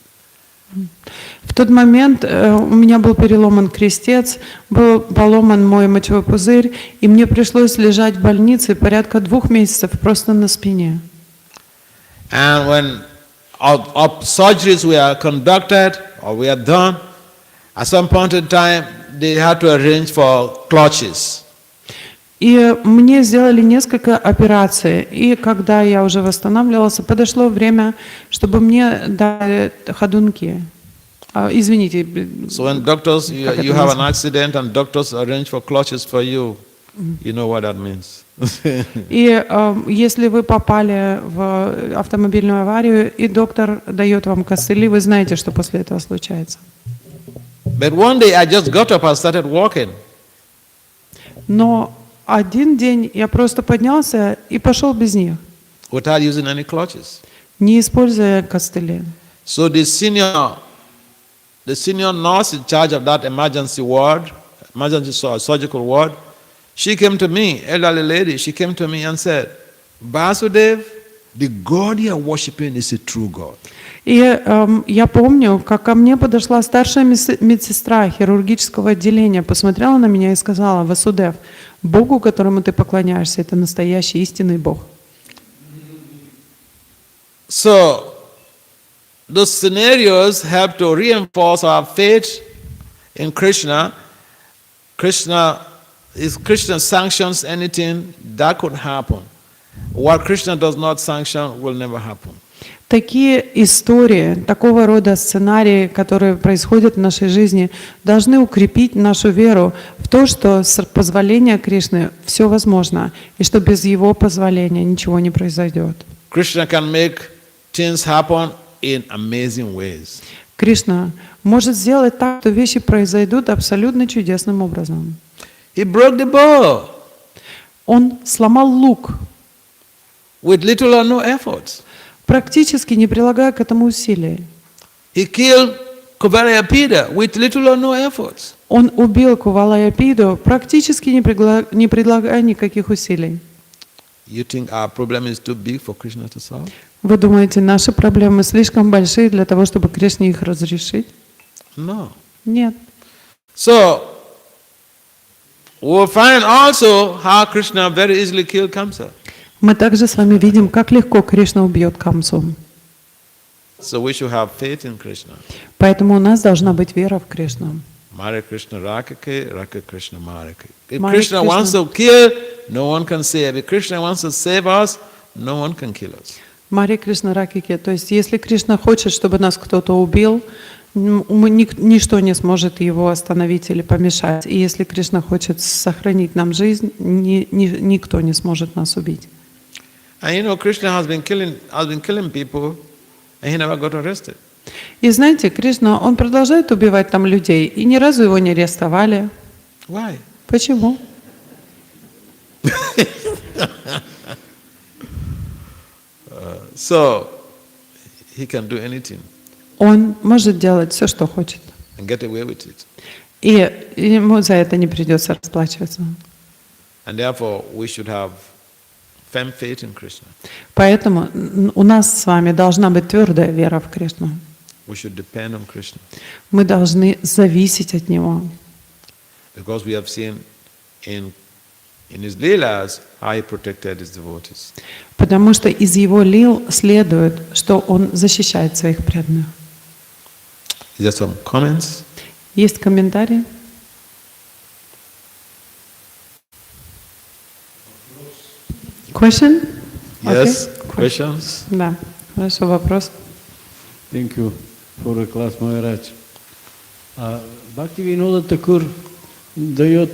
В тот момент у меня был переломан крестец, был поломан мой мочевой пузырь, и мне пришлось лежать в больнице порядка 2 месяцев просто на спине. And when our surgeries were conducted or were done, at some point in time, they had to arrange for clutches. И мне сделали несколько операций, и когда я уже восстанавливался, подошло время, чтобы мне дали ходунки. Извините. So when doctors, you have an accident and doctors arrange for clutches for you, you know what that means. И если вы попали в автомобильную аварию, и доктор дает вам костыли, вы знаете, что после этого случается. But one day I just got up and started walking. Но один день я просто поднялся и пошел без них, Without using any clutches. не используя костыли. So the senior nurse in charge of that emergency surgical ward, she came to me, elderly lady, she came to me and said, Vasudev, the God you are worshiping is a true God. И я помню, как ко мне подошла старшая медсестра хирургического отделения, посмотрела на меня и сказала: Васудев, Богу, которому ты поклоняешься, это настоящий истинный Бог. So, those scenarios help to reinforce our faith in Krishna. If Krishna sanctions anything, that could happen. What Krishna does not sanction will never happen. Такие истории, такого рода сценарии, которые происходят в нашей жизни, должны укрепить нашу веру в то, что с позволения Кришны все возможно, и что без Его позволения ничего не произойдет. Krishna can make things happen in amazing ways. Кришна может сделать так, что вещи произойдут абсолютно чудесным образом. He broke the bow Он сломал лук, with little or no effort. практически не прилагая к этому усилий. He killed Kuvarayapida with little or no effort. Он убил Кувалаяпиду, практически не предлагая никаких усилий. You think our problem is too big for Krishna to solve? Вы думаете, наши проблемы слишком большие для того, чтобы Кришне их разрешить? No. Нет. So, we'll find also how Krishna very easily killed Kamsa. Мы также с вами видим, как легко Кришна убьет Камсу. So we should have faith in Krishna. Поэтому у нас должна быть вера в Кришну. Mare Krishna Rakake, Raka Krishna Marake. If Mare Krishna wants to kill, no one can save. If Krishna wants to save us, no one can kill us. Мари Кришна Ракике. То есть, если Кришна хочет, чтобы нас кто-то убил, ничто не сможет его остановить или помешать. И если Кришна хочет сохранить нам жизнь, никто не сможет нас убить. And you know, Krishna has been killing people, and he never got arrested. И знаете, Кришна, он продолжает убивать там людей, и ни разу его не арестовали. Why? Почему? So he can do anything Он может делать все, что хочет. and get away with it. И ему за это не придется расплачиваться. And therefore, we should have firm faith in Krishna. Поэтому у нас с вами должна быть твердая вера в Кришну. We should depend on Krishna. Мы должны зависеть от Него. Because we have seen in his leelas how he protected his devotees. Потому что из Его лил следует, что Он защищает своих преданных. Is there some comments? Есть комментарии? Question? Yes. Okay. Questions? Да, хорошо, вопрос. Thank you for the class, Maharaj. Бхакти Винода Такур дает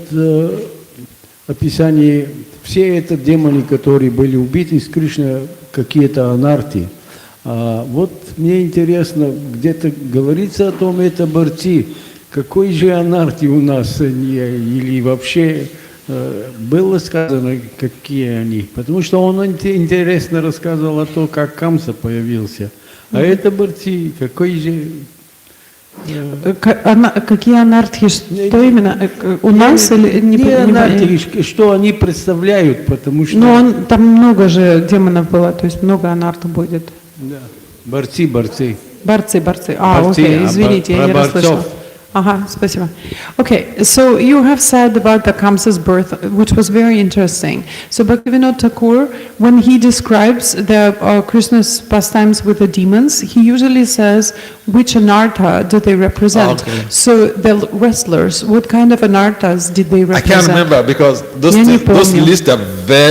описание, все это демоны, которые были убиты из Кришны, какие-то анарти. Вот мне интересно, где-то говорится о том, это борцы. Какой же анарти у нас или вообще было сказано, какие они? Потому что он интересно рассказывал о том, как Камса появился. А это борцы, какой же... Какие анархии? Что именно? У нас или не анархии, что они представляют, потому что... Ну, там много же демонов было, то есть много анартов будет. Да. Борцы. Борцы. Борцы, Окей, извините, я про не расслышала. борцов. Ага, спасибо. Okay, so you have said about the Kamsa's birth, which was very interesting. So Bhaktivinoda Thakur, when he describes the Krishna's pastimes with the demons, he usually says which anartha do they represent. Okay. So the wrestlers, what kind of anarthas did they I represent? can't remember because Я не those помню. lists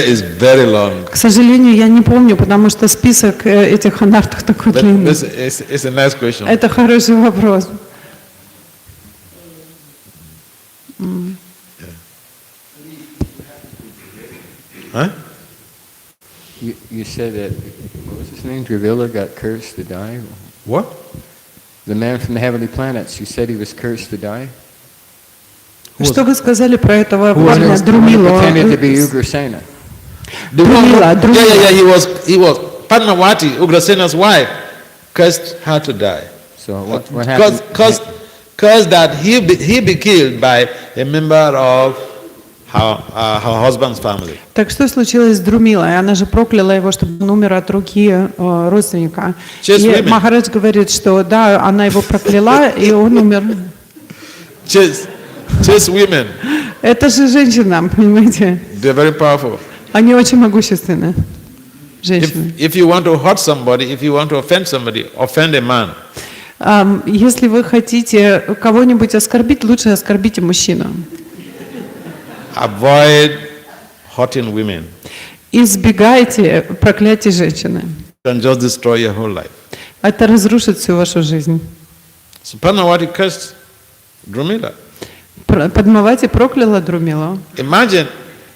is very long. К сожалению, я не помню, потому что список этих анартов такой But длинный. it's a nice question. Это хороший вопрос. Huh? You said that, what was his name, Dravila got cursed to die? What? The man from the heavenly planets, you said he was cursed to die? Что вы сказали про этого Who парня Друмилу? pretended to be Ugrasena? The one Drumila, who- Drumila. yeah, he was Padmavati, Ugrasena's wife, cursed her to die. So what happened? Cursed that he be killed by a member of her husband's family. Так что случилось с Друмилой? Она же прокляла его, чтобы он умер от руки родственника. Just И women. Махарадж говорит, что да, она его прокляла, и он умер. Just women. Это же женщина, понимаете? They're very powerful. Они очень могущественны, женщины. If you want to hurt somebody, if you want to offend somebody, offend a man. Если вы хотите кого-нибудь оскорбить, лучше оскорбите мужчину. Avoid hurting women. Избегайте проклятий женщины. You can just destroy your whole life. Это разрушит всю вашу жизнь. So Padmavati cursed Drumila. Падмавати прокляла Друмилу. Imagine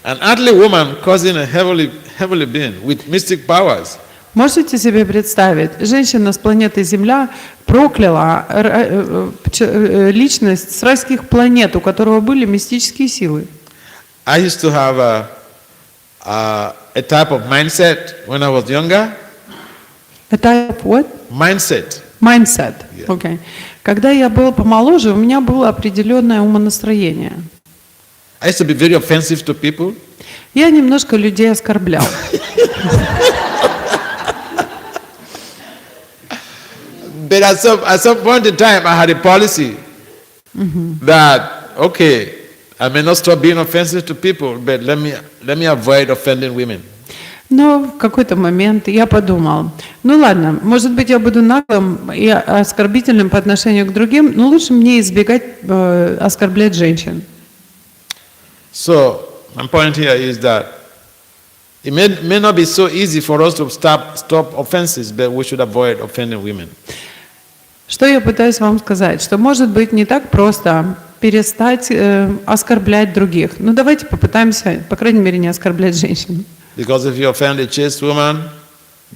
an earthly woman causing a heavenly being with mystic powers. Можете себе представить, женщина с планеты Земля прокляла личность с райских планет, у которого были мистические силы. I used to have a type of mindset when I was younger. Это what? Mindset. Mindset. Yeah. Okay. Когда я был помоложе, у меня было определенное умонастроение. I used to be very offensive to people. Я немножко людей оскорблял. But at some point in time, I had a policy that, okay, I may not stop being offensive to people, but let me avoid offending women. Но в какой-то момент я подумал, ну ладно, может быть, я буду наглым и оскорбительным по отношению к другим, но лучше мне избегать оскорблять женщин. So, my point here is that it may not be so easy for us to stop offenses, but we should avoid offending women. Что я пытаюсь вам сказать? Что может быть не так просто перестать оскорблять других. Ну давайте попытаемся, по крайней мере, не оскорблять женщин. Because if you offend a chaste woman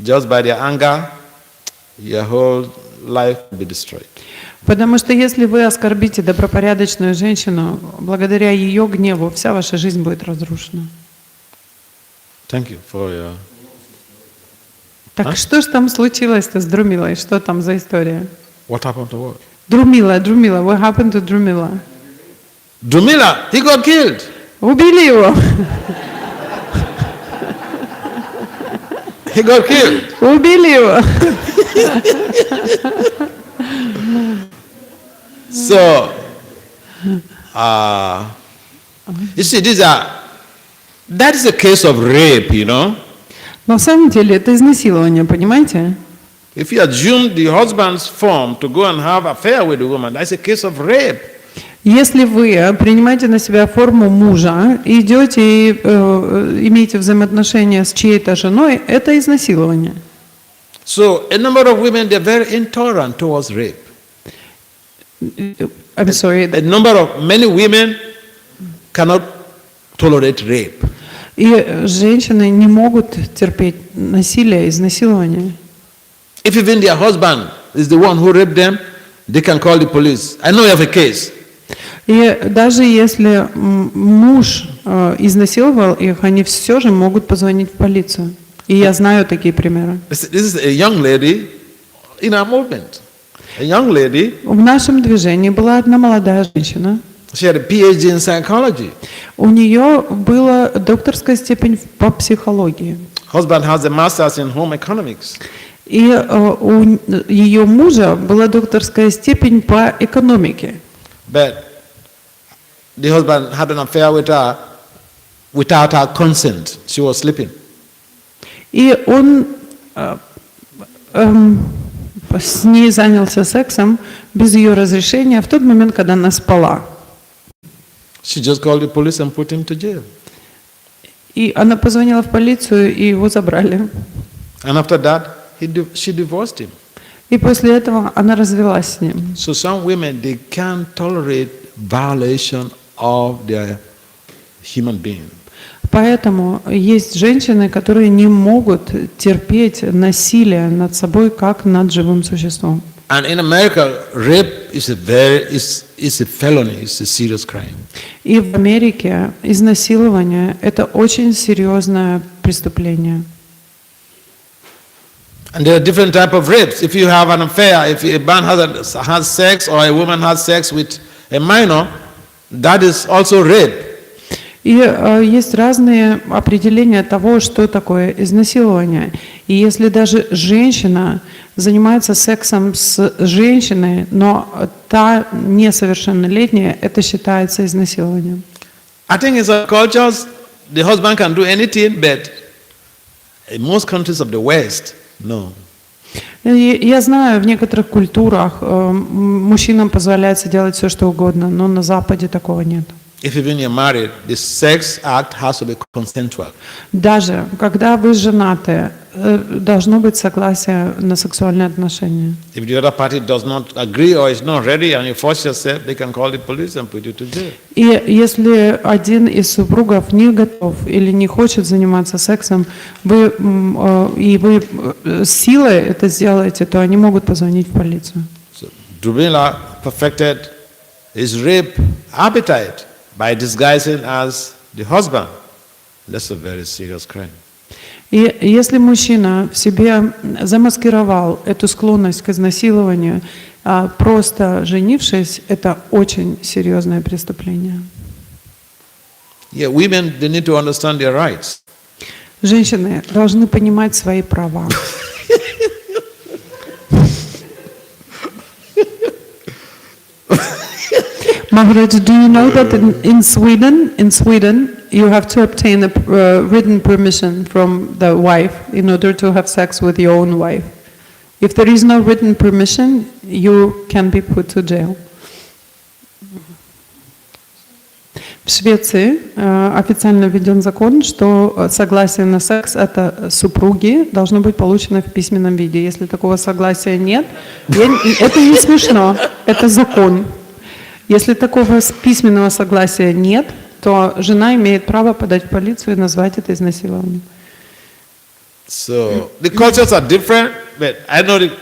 just by their anger, your whole life will be destroyed. Потому что если вы оскорбите добропорядочную женщину, благодаря ее гневу вся ваша жизнь будет разрушена. Thank you for your... Так что ж там случилось-то с Друмилой? Что там за история? What happened to what? Друмила, what happened to Друмила? Drumila, he got killed. Убили его! He got killed. Убили его! So, you see, that is a case of rape, you know. На самом деле это изнасилование, понимаете? If you assume the husband's form to go and have affair with the woman, that's a case of rape. Если вы принимаете на себя форму мужа, идете и имеете взаимоотношения с чьей-то женой, это изнасилование. So, a number of women, they're very intolerant towards rape. I'm sorry. Many women cannot tolerate rape. И женщины не могут терпеть насилие, изнасилование. If even their husband is the one who raped them, they can call the police. I know you have a case. И даже если муж изнасиловал их, они все же могут позвонить в полицию. И я знаю такие примеры. This is a young lady in our movement. A young lady. В нашем движении была одна молодая женщина. She had a PhD in psychology. У нее была докторская степень по психологии. Husband has a master's in home economics. И у ее мужа была докторская степень по экономике. But the husband had an affair with her without her consent. She was sleeping. И он с ней занялся сексом без ее разрешения в тот момент, когда она спала. She just called the police and put him to jail. И она позвонила в полицию, и его забрали. And after that, she divorced him. И после этого она развелась с ним. So some women, they can't tolerate violation of their human being. Поэтому есть женщины, которые не могут терпеть насилие над собой, как над живым существом. And in America, rape is a felony, it's a serious crime. И в Америке изнасилование – это очень серьезное преступление. And there are different types of rapes. If you have an affair, if a man has sex or a woman has sex with a minor, that is also rape. И есть разные определения того, что такое изнасилование. И если даже женщина занимается сексом с женщиной, но та несовершеннолетняя, это считается изнасилованием. I think in some cultures, the husband can do anything, but in most countries of the West, no. Я знаю, в некоторых культурах мужчинам позволяется делать все, что угодно, но на Западе такого нет. If even you're married, the sex act has to be consensual. Даже когда вы женаты, должно быть согласие на сексуальные отношения. If the other party does not agree or is not ready and you force yourself, they can call the police and put you to jail. И если один из супругов не готов или не хочет заниматься сексом, вы силой это сделаете, то они могут позвонить в полицию. So, Drumila perfected his rape appetite by disguising as the husband. That's a very serious crime. И если мужчина в себе замаскировал эту склонность к изнасилованию, просто женившись, это очень серьезное преступление. Yeah, women, they need to understand their rights. Женщины должны понимать свои права. Maharaj, do you know that in Sweden, you have to obtain a written permission from the wife in order to have sex with your own wife? If there is no written permission, you can be put to jail. В Швеции официально введен закон, что согласие на секс от супруги должно быть получено в письменном виде. Если такого согласия нет, это не смешно, это закон. Если такого письменного согласия нет, то жена имеет право подать в полицию и назвать это изнасилованием. So the cultures are different, but I know in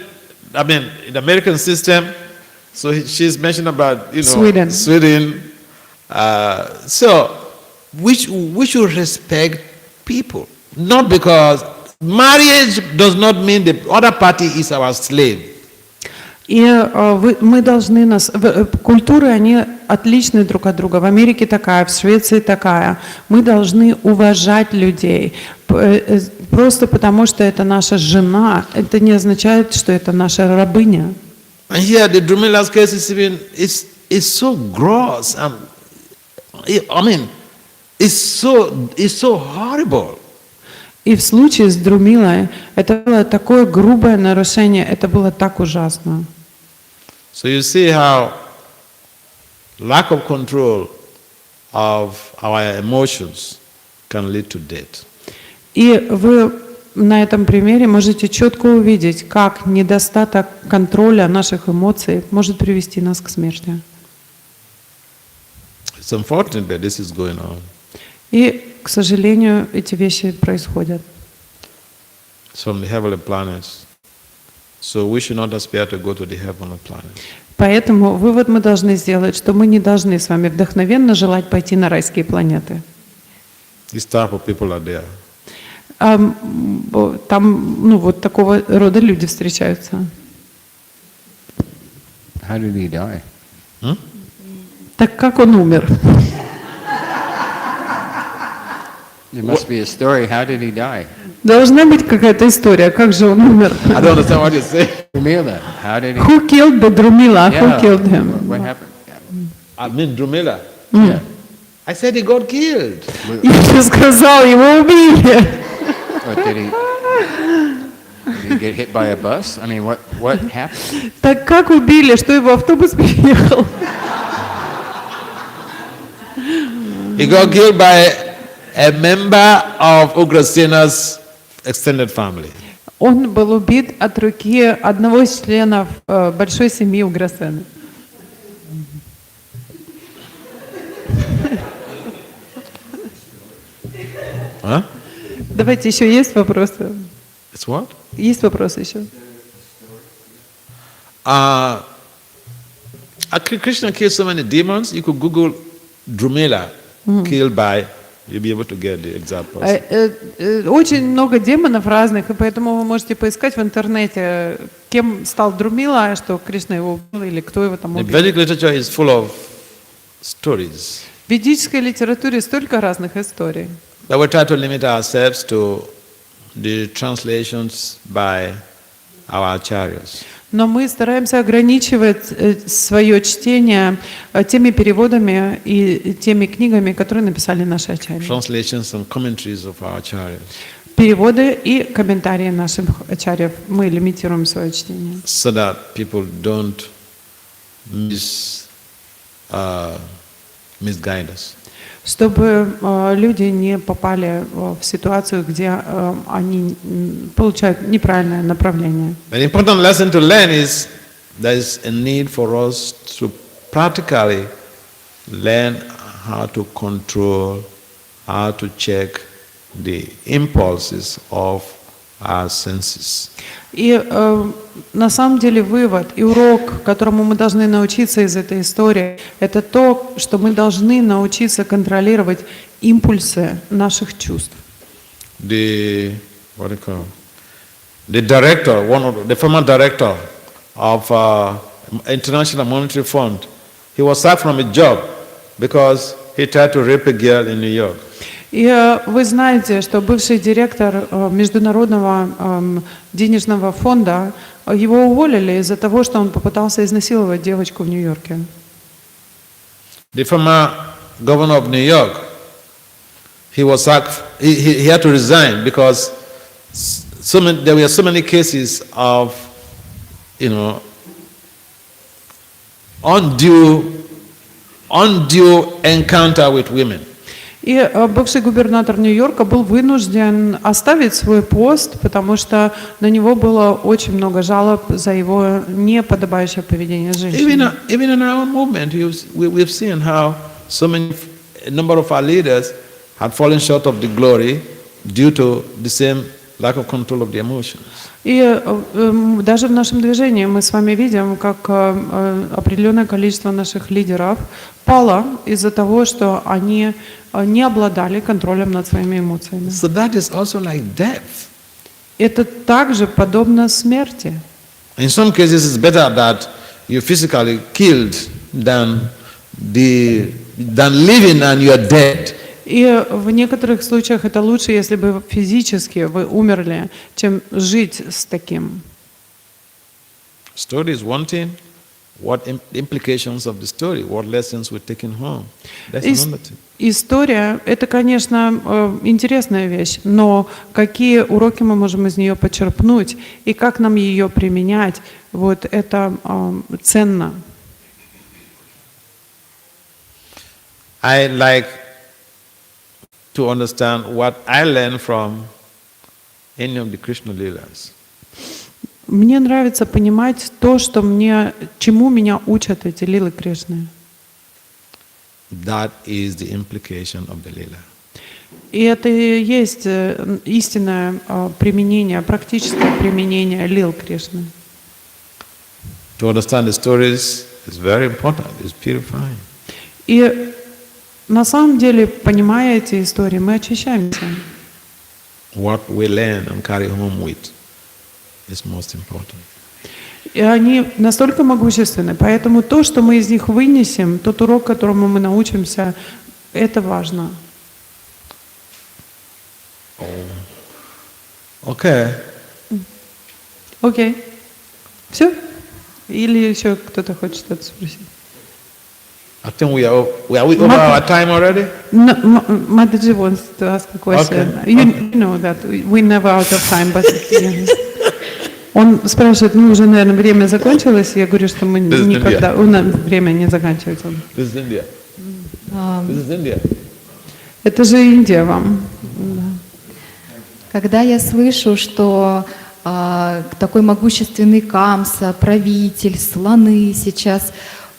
the American system. So she's mentioned about Sweden. So we should respect people, not because marriage does not mean the other party is our slave. И мы должны культуры, они отличны друг от друга. В Америке такая, в Швеции такая. Мы должны уважать людей. Просто потому, что это наша жена, это не означает, что это наша рабыня. And here the Drumila's case is so gross. It's so horrible. И в случае с Друмилой это было такое грубое нарушение, это было так ужасно. So you see how lack of control of our emotions can lead to death. И вы на этом примере можете четко увидеть, как недостаток контроля наших эмоций может привести нас к смерти. It's unfortunate that this is going on. И, к сожалению, эти вещи происходят. It's from the heavenly planets. So we should not aspire to go to the heavenly planet. Поэтому вывод мы должны сделать, что мы не должны с вами вдохновенно желать пойти на райские планеты. This type of people are there. Там, вот такого рода люди встречаются. How did he die? Так как он умер? There must be a story. How did he die? Должна быть какая-то история, как же он умер. I don't understand what you say. Drumila. How did he? Who killed the Drumila? Yeah. Who killed him? What happened? I mean Drumila. Yeah. I said he got killed. Я же сказал, его убили. What did he get hit by a bus? I mean, what happened? Так как убили, что его автобус переехал? He got killed by a member of Ugrasena's extended family. Он был убит от руки одного из членов большой семьи Уграсены. Huh? Давайте еще есть вопросы? It's what? Есть вопросы еще? Krishna killed so many demons. You could Google Drumila killed by. You'll be able to get the exact person. Очень много демонов разных, и поэтому вы можете поискать в интернете, кем стал Друмила, что Кришна его убил, или кто его там The убил. Vedic literature is full of stories. В ведической литературе столько разных историй. But we try to limit ourselves to the translations by our acharyas. Но мы стараемся ограничивать свое чтение теми переводами и теми книгами, которые написали наши ачарьи. Translations and commentaries of our acharyas. Переводы и комментарии наших ачарьев. Мы лимитируем свое чтение. So that people don't misguide us. Чтобы люди не попали в ситуацию, где они получают неправильное направление. An important lesson to learn is there is a need for us to practically learn how to control, how to check the impulses of our senses. И на самом деле вывод и урок, которому мы должны научиться из этой истории, это то, что мы должны научиться контролировать импульсы наших чувств. The director, the former director of International Monetary Fund, he was sacked from a job because he tried to rape a girl in New York. И вы знаете, что бывший директор Международного денежного фонда, его уволили из-за того, что он попытался изнасиловать девочку в Нью-Йорке. The former governor of New York, he was sacked. He had to resign because there were so many cases of, undue encounter with women. И бывший губернатор Нью-Йорка был вынужден оставить свой пост, потому что на него было очень много жалоб за его неподобающее поведение с женщинами. Even in our movement, we've seen how a number of our leaders had fallen short of the glory due to the same lack of control of the emotions. И даже в нашем движении мы с вами видим, как определенное количество наших лидеров пало из-за того, что они не обладали контролем над своими эмоциями. So that is also like death. Это также подобно смерти. In some cases, it's better that you're physically killed than living and you're dead. И в некоторых случаях это лучше, если бы физически вы умерли, чем жить с таким. Story is one thing. What implications of the story? What lessons we're taking home? That's another thing. История – это, конечно, интересная вещь, но какие уроки мы можем из нее почерпнуть и как нам ее применять, вот это ценно. I like to understand what I learned from any of the Krishna Leelas. Мне нравится понимать то, чему меня учат эти лилы Кришны. That is the implication of the Leela. И это и есть истинное применение, практическое применение лил Кришны. To understand the stories is very important. It's purifying. И на самом деле, понимая эти истории, мы очищаемся. What we learn and carry home with is most important. И они настолько могущественны, поэтому то, что мы из них вынесем, тот урок, которому мы научимся, это важно. Okay. Окей. Все? Или еще кто-то хочет что-то спросить? I think we are over our time already? No, Mataji wants to ask a question. Okay. You know that we never out of time, but он спрашивает, ну уже, наверное, время закончилось. Я говорю, что мы никогда, у нас время не заканчивается. This is India. This is India. Это же Индия вам. Когда я слышу, что такой могущественный Камса, правитель, слоны сейчас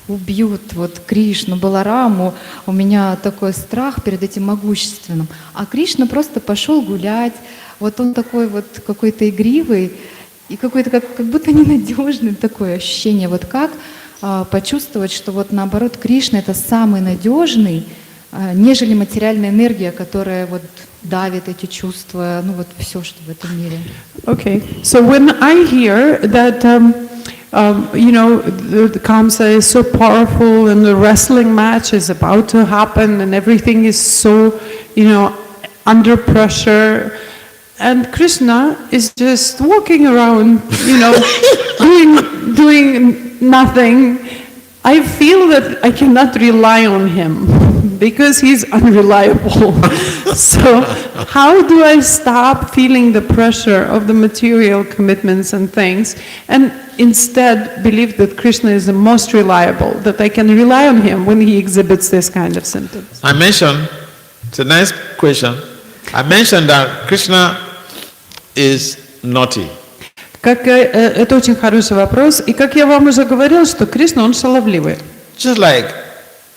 убьют вот Кришну, Балараму, у меня такой страх перед этим могущественным. А Кришна просто пошел гулять, вот он такой вот какой-то игривый и какой-то как будто ненадежный, такое ощущение. Вот как почувствовать, что вот наоборот Кришна это самый надежный, нежели материальная энергия, которая вот давит эти чувства, ну вот все, что в этом мире. Okay, so when I hear that, you know, the Kamsa is so powerful and the wrestling match is about to happen and everything is so, you know, under pressure, and Krishna is just walking around, you know, doing nothing, I feel that I cannot rely on him because he's unreliable. So how do I stop feeling the pressure of the material commitments and things and instead believe that Krishna is the most reliable, that I can rely on him when he exhibits this kind of symptoms? I mentioned, it's a nice question, I mentioned that Krishna is naughty. Это очень хороший вопрос. И как я вам уже говорил, что Кришна, он шаловливый. Just like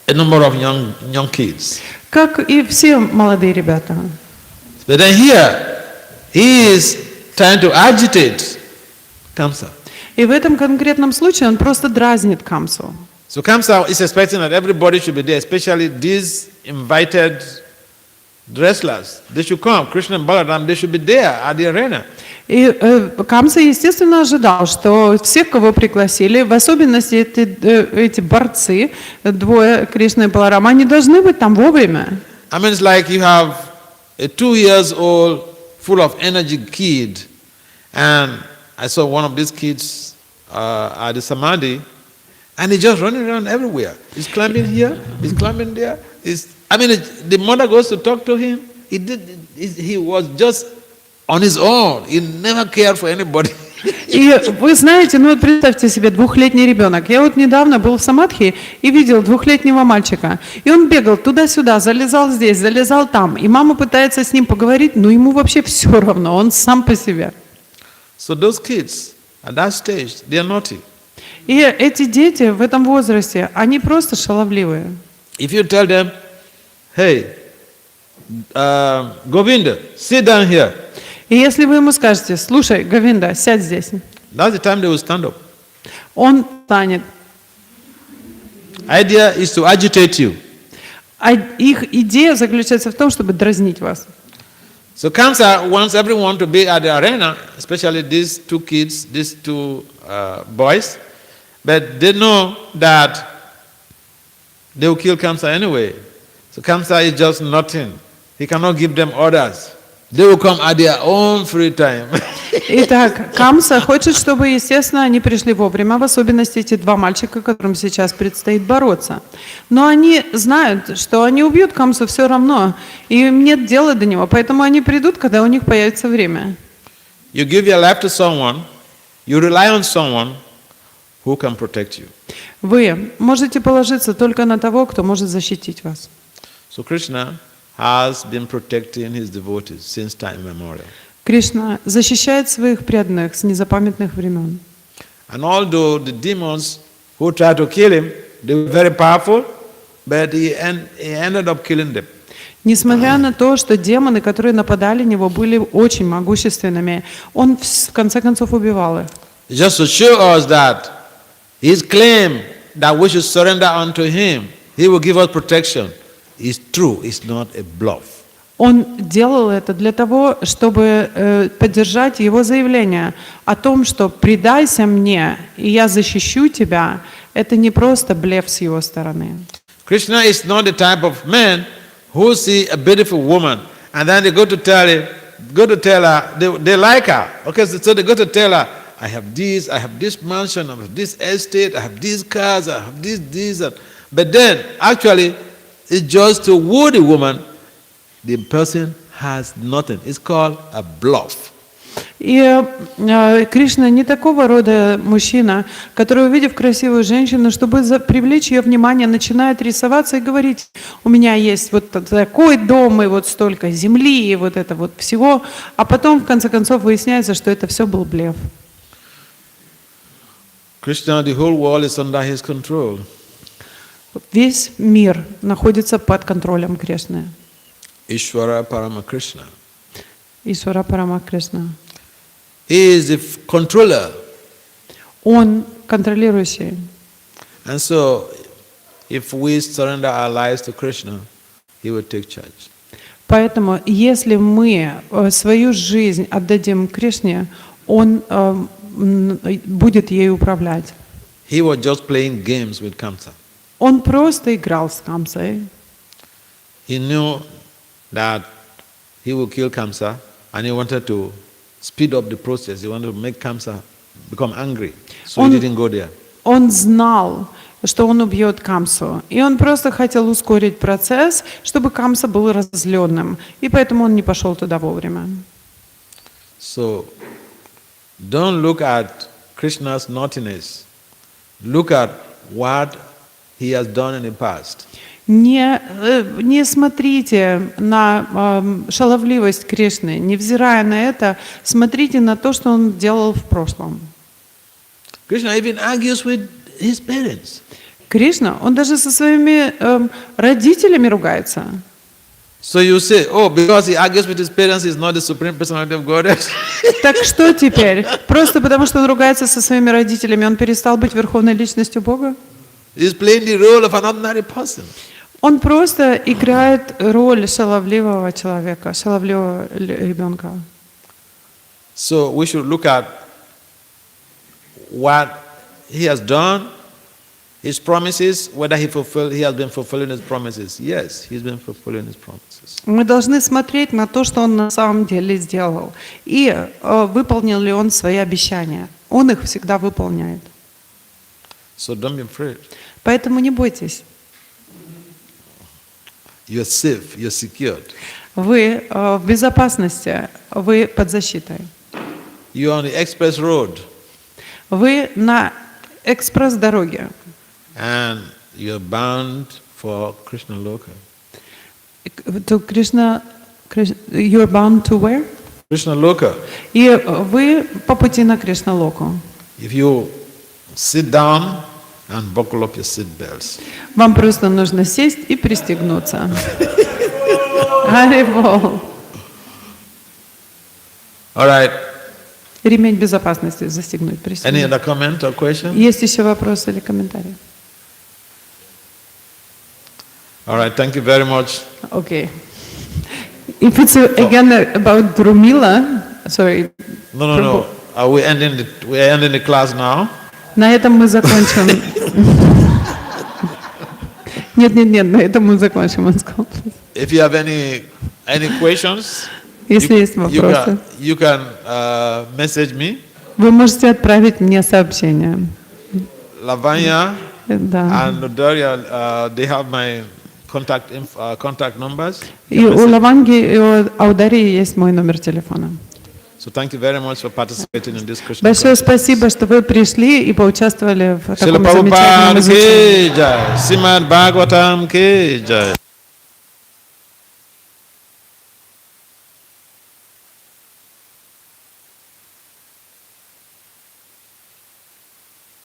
a number of young kids. Как и все молодые ребята. But then here, he is trying to agitate Kamsa. И в этом конкретном случае он просто дразнит Камсу. So Kamsa is expecting that everybody should be there, especially these invited wrestlers. They should come. Krishna and Balaram, they should be there at the arena. И Камса, естественно, ожидал, что всех, кого пригласили, в особенности эти борцы, двое, Кришна и Баларама, они должны быть там вовремя. I mean, it's like you have a 2-year-old full of energy kid, and I saw one of these kids at the Samadhi, and he's just running around everywhere. He's climbing here, he's climbing there. The mother goes to talk to him. He was just on his own. He never cared for anybody. И вы знаете, ну вот представьте себе, 2-летний ребенок. Я вот недавно был в Самадхи и видел 2-летнего мальчика. И он бегал туда-сюда, залезал здесь, залезал там. И мама пытается с ним поговорить, но ему вообще все равно, он сам по себе. So those kids at that stage, they are naughty. И эти дети в этом возрасте, они просто шаловливые. If you tell them, hey, Govinda, sit down here. И если вы ему скажете, слушай, Говинда, сядь здесь, That's the time they will stand up. он встанет. Idea is to agitate you. А их идея заключается в том, чтобы дразнить вас. So Kamsa wants everyone to be at the arena, especially these two kids, these two boys, but they know that they will kill Kamsa anyway. So Kamsa is just nothing. He cannot give them orders. They will come at their own free time. Итак, Камса хочет, чтобы, естественно, они пришли вовремя, в особенности эти два мальчика, которым сейчас предстоит бороться. Но они знают, что они убьют Камсу все равно, и им нет дела до него, поэтому они придут, когда у них появится время. You give your life to someone, you rely on someone who can protect you. Вы можете положиться только на того, кто может защитить вас. So Krishna has been protecting his devotees since time immemorial. Кришна защищает своих преданных с незапамятных времен. And although the demons who tried to kill him, they were very powerful, but he ended up killing them. Несмотря на то, что демоны, которые нападали на него, были очень могущественными, он в конце концов убивал их. Just to show us that his claim that we should surrender unto him, he will give us protection, is true, it's not a bluff. Он делал это для того, чтобы поддержать его заявление о том, что «предайся мне, и я защищу тебя», это не просто блеф с его стороны. Krishna is not the type of man who see a beautiful woman and then they go to tell him, go to tell her, they like her. Okay, so they go to tell her, I have this mansion, I have this estate, I have these cars, I have this. But then, actually, it's just to woo the woman. The person has nothing. It's called a bluff. И Кришна не такого рода мужчина, который, увидев красивую женщину, чтобы привлечь ее внимание, начинает рисоваться и говорить: у меня есть вот такой дом, и вот столько земли, и вот это вот всего. А потом, в конце концов, выясняется, что это все был блеф. Krishna, the whole world is under his control. Весь мир находится под контролем Кришны. Ishvara Parama Krishna. Ишвара Парама Кришна. He is the controller. Он контролирующий. And so, if we surrender our lives to Krishna, he will take charge. Поэтому, если мы свою жизнь отдадим Кришне, Он будет ей управлять. He was just playing games with Kamsa. Он просто играл с Камсой. He knew that he would kill Kamsa, and he wanted to speed up the process. He wanted to make Kamsa become angry, so he didn't go there. Он знал, что он убьет Камсу, и он просто хотел ускорить процесс, чтобы Камса был разозленным, и поэтому он не пошел туда вовремя. So, don't look at Krishna's naughtiness. Look at what he has done in the past. Не смотрите на шаловливость Кришны, невзирая на это, смотрите на то, что он делал в прошлом. Krishna even argues with his parents. Кришна, он даже со своими родителями ругается. So you say, oh, because he argues with his parents, he's not the supreme personality of Godhead. Так что теперь? Просто потому, что он ругается со своими родителями, он перестал быть верховной личностью Бога? He's playing the role of an ordinary person. Он просто играет роль шаловливого человека, шаловливого ребенка. So we should look at what he has done, his promises, whether he has been fulfilling his promises. Yes, he's been fulfilling his promises. Мы должны смотреть на то, что он на самом деле сделал, и выполнил ли он свои обещания. Он их всегда выполняет. So don't be afraid. Поэтому не бойтесь. You're safe, you're secured. Вы в безопасности, вы под защитой. You're on the express road. Вы на экспресс-дороге. And you're bound for Krishna Loka. To Krishna, you're bound to where? Krishna Loka. И вы по пути на Кришна-локу. If you sit down and buckle up your seat belts. Вам просто нужно сесть и пристегнуться. Харибол. All right. Ремень безопасности застегнуть, Any пристегнуть. other comment or question? Есть еще вопросы или комментарии? All right, thank you very much. Okay. If it's again about Drumila, sorry. No. We're ending the class now. На этом мы закончим. Нет, на этом мы закончим, он сказал. If you have any questions, Если есть вопросы, you can message me. вы можете отправить мне сообщение. Lavanya Да. and Daria, they have my contact numbers. И у Лаванги, и у Аударии есть мой номер телефона. So thank you very much for participating in this Krishna Большое conference. спасибо, что вы пришли и поучаствовали в Srila таком замечательном Prabhupada изучении. ki jai, Srimad Bhagavatam ki jai.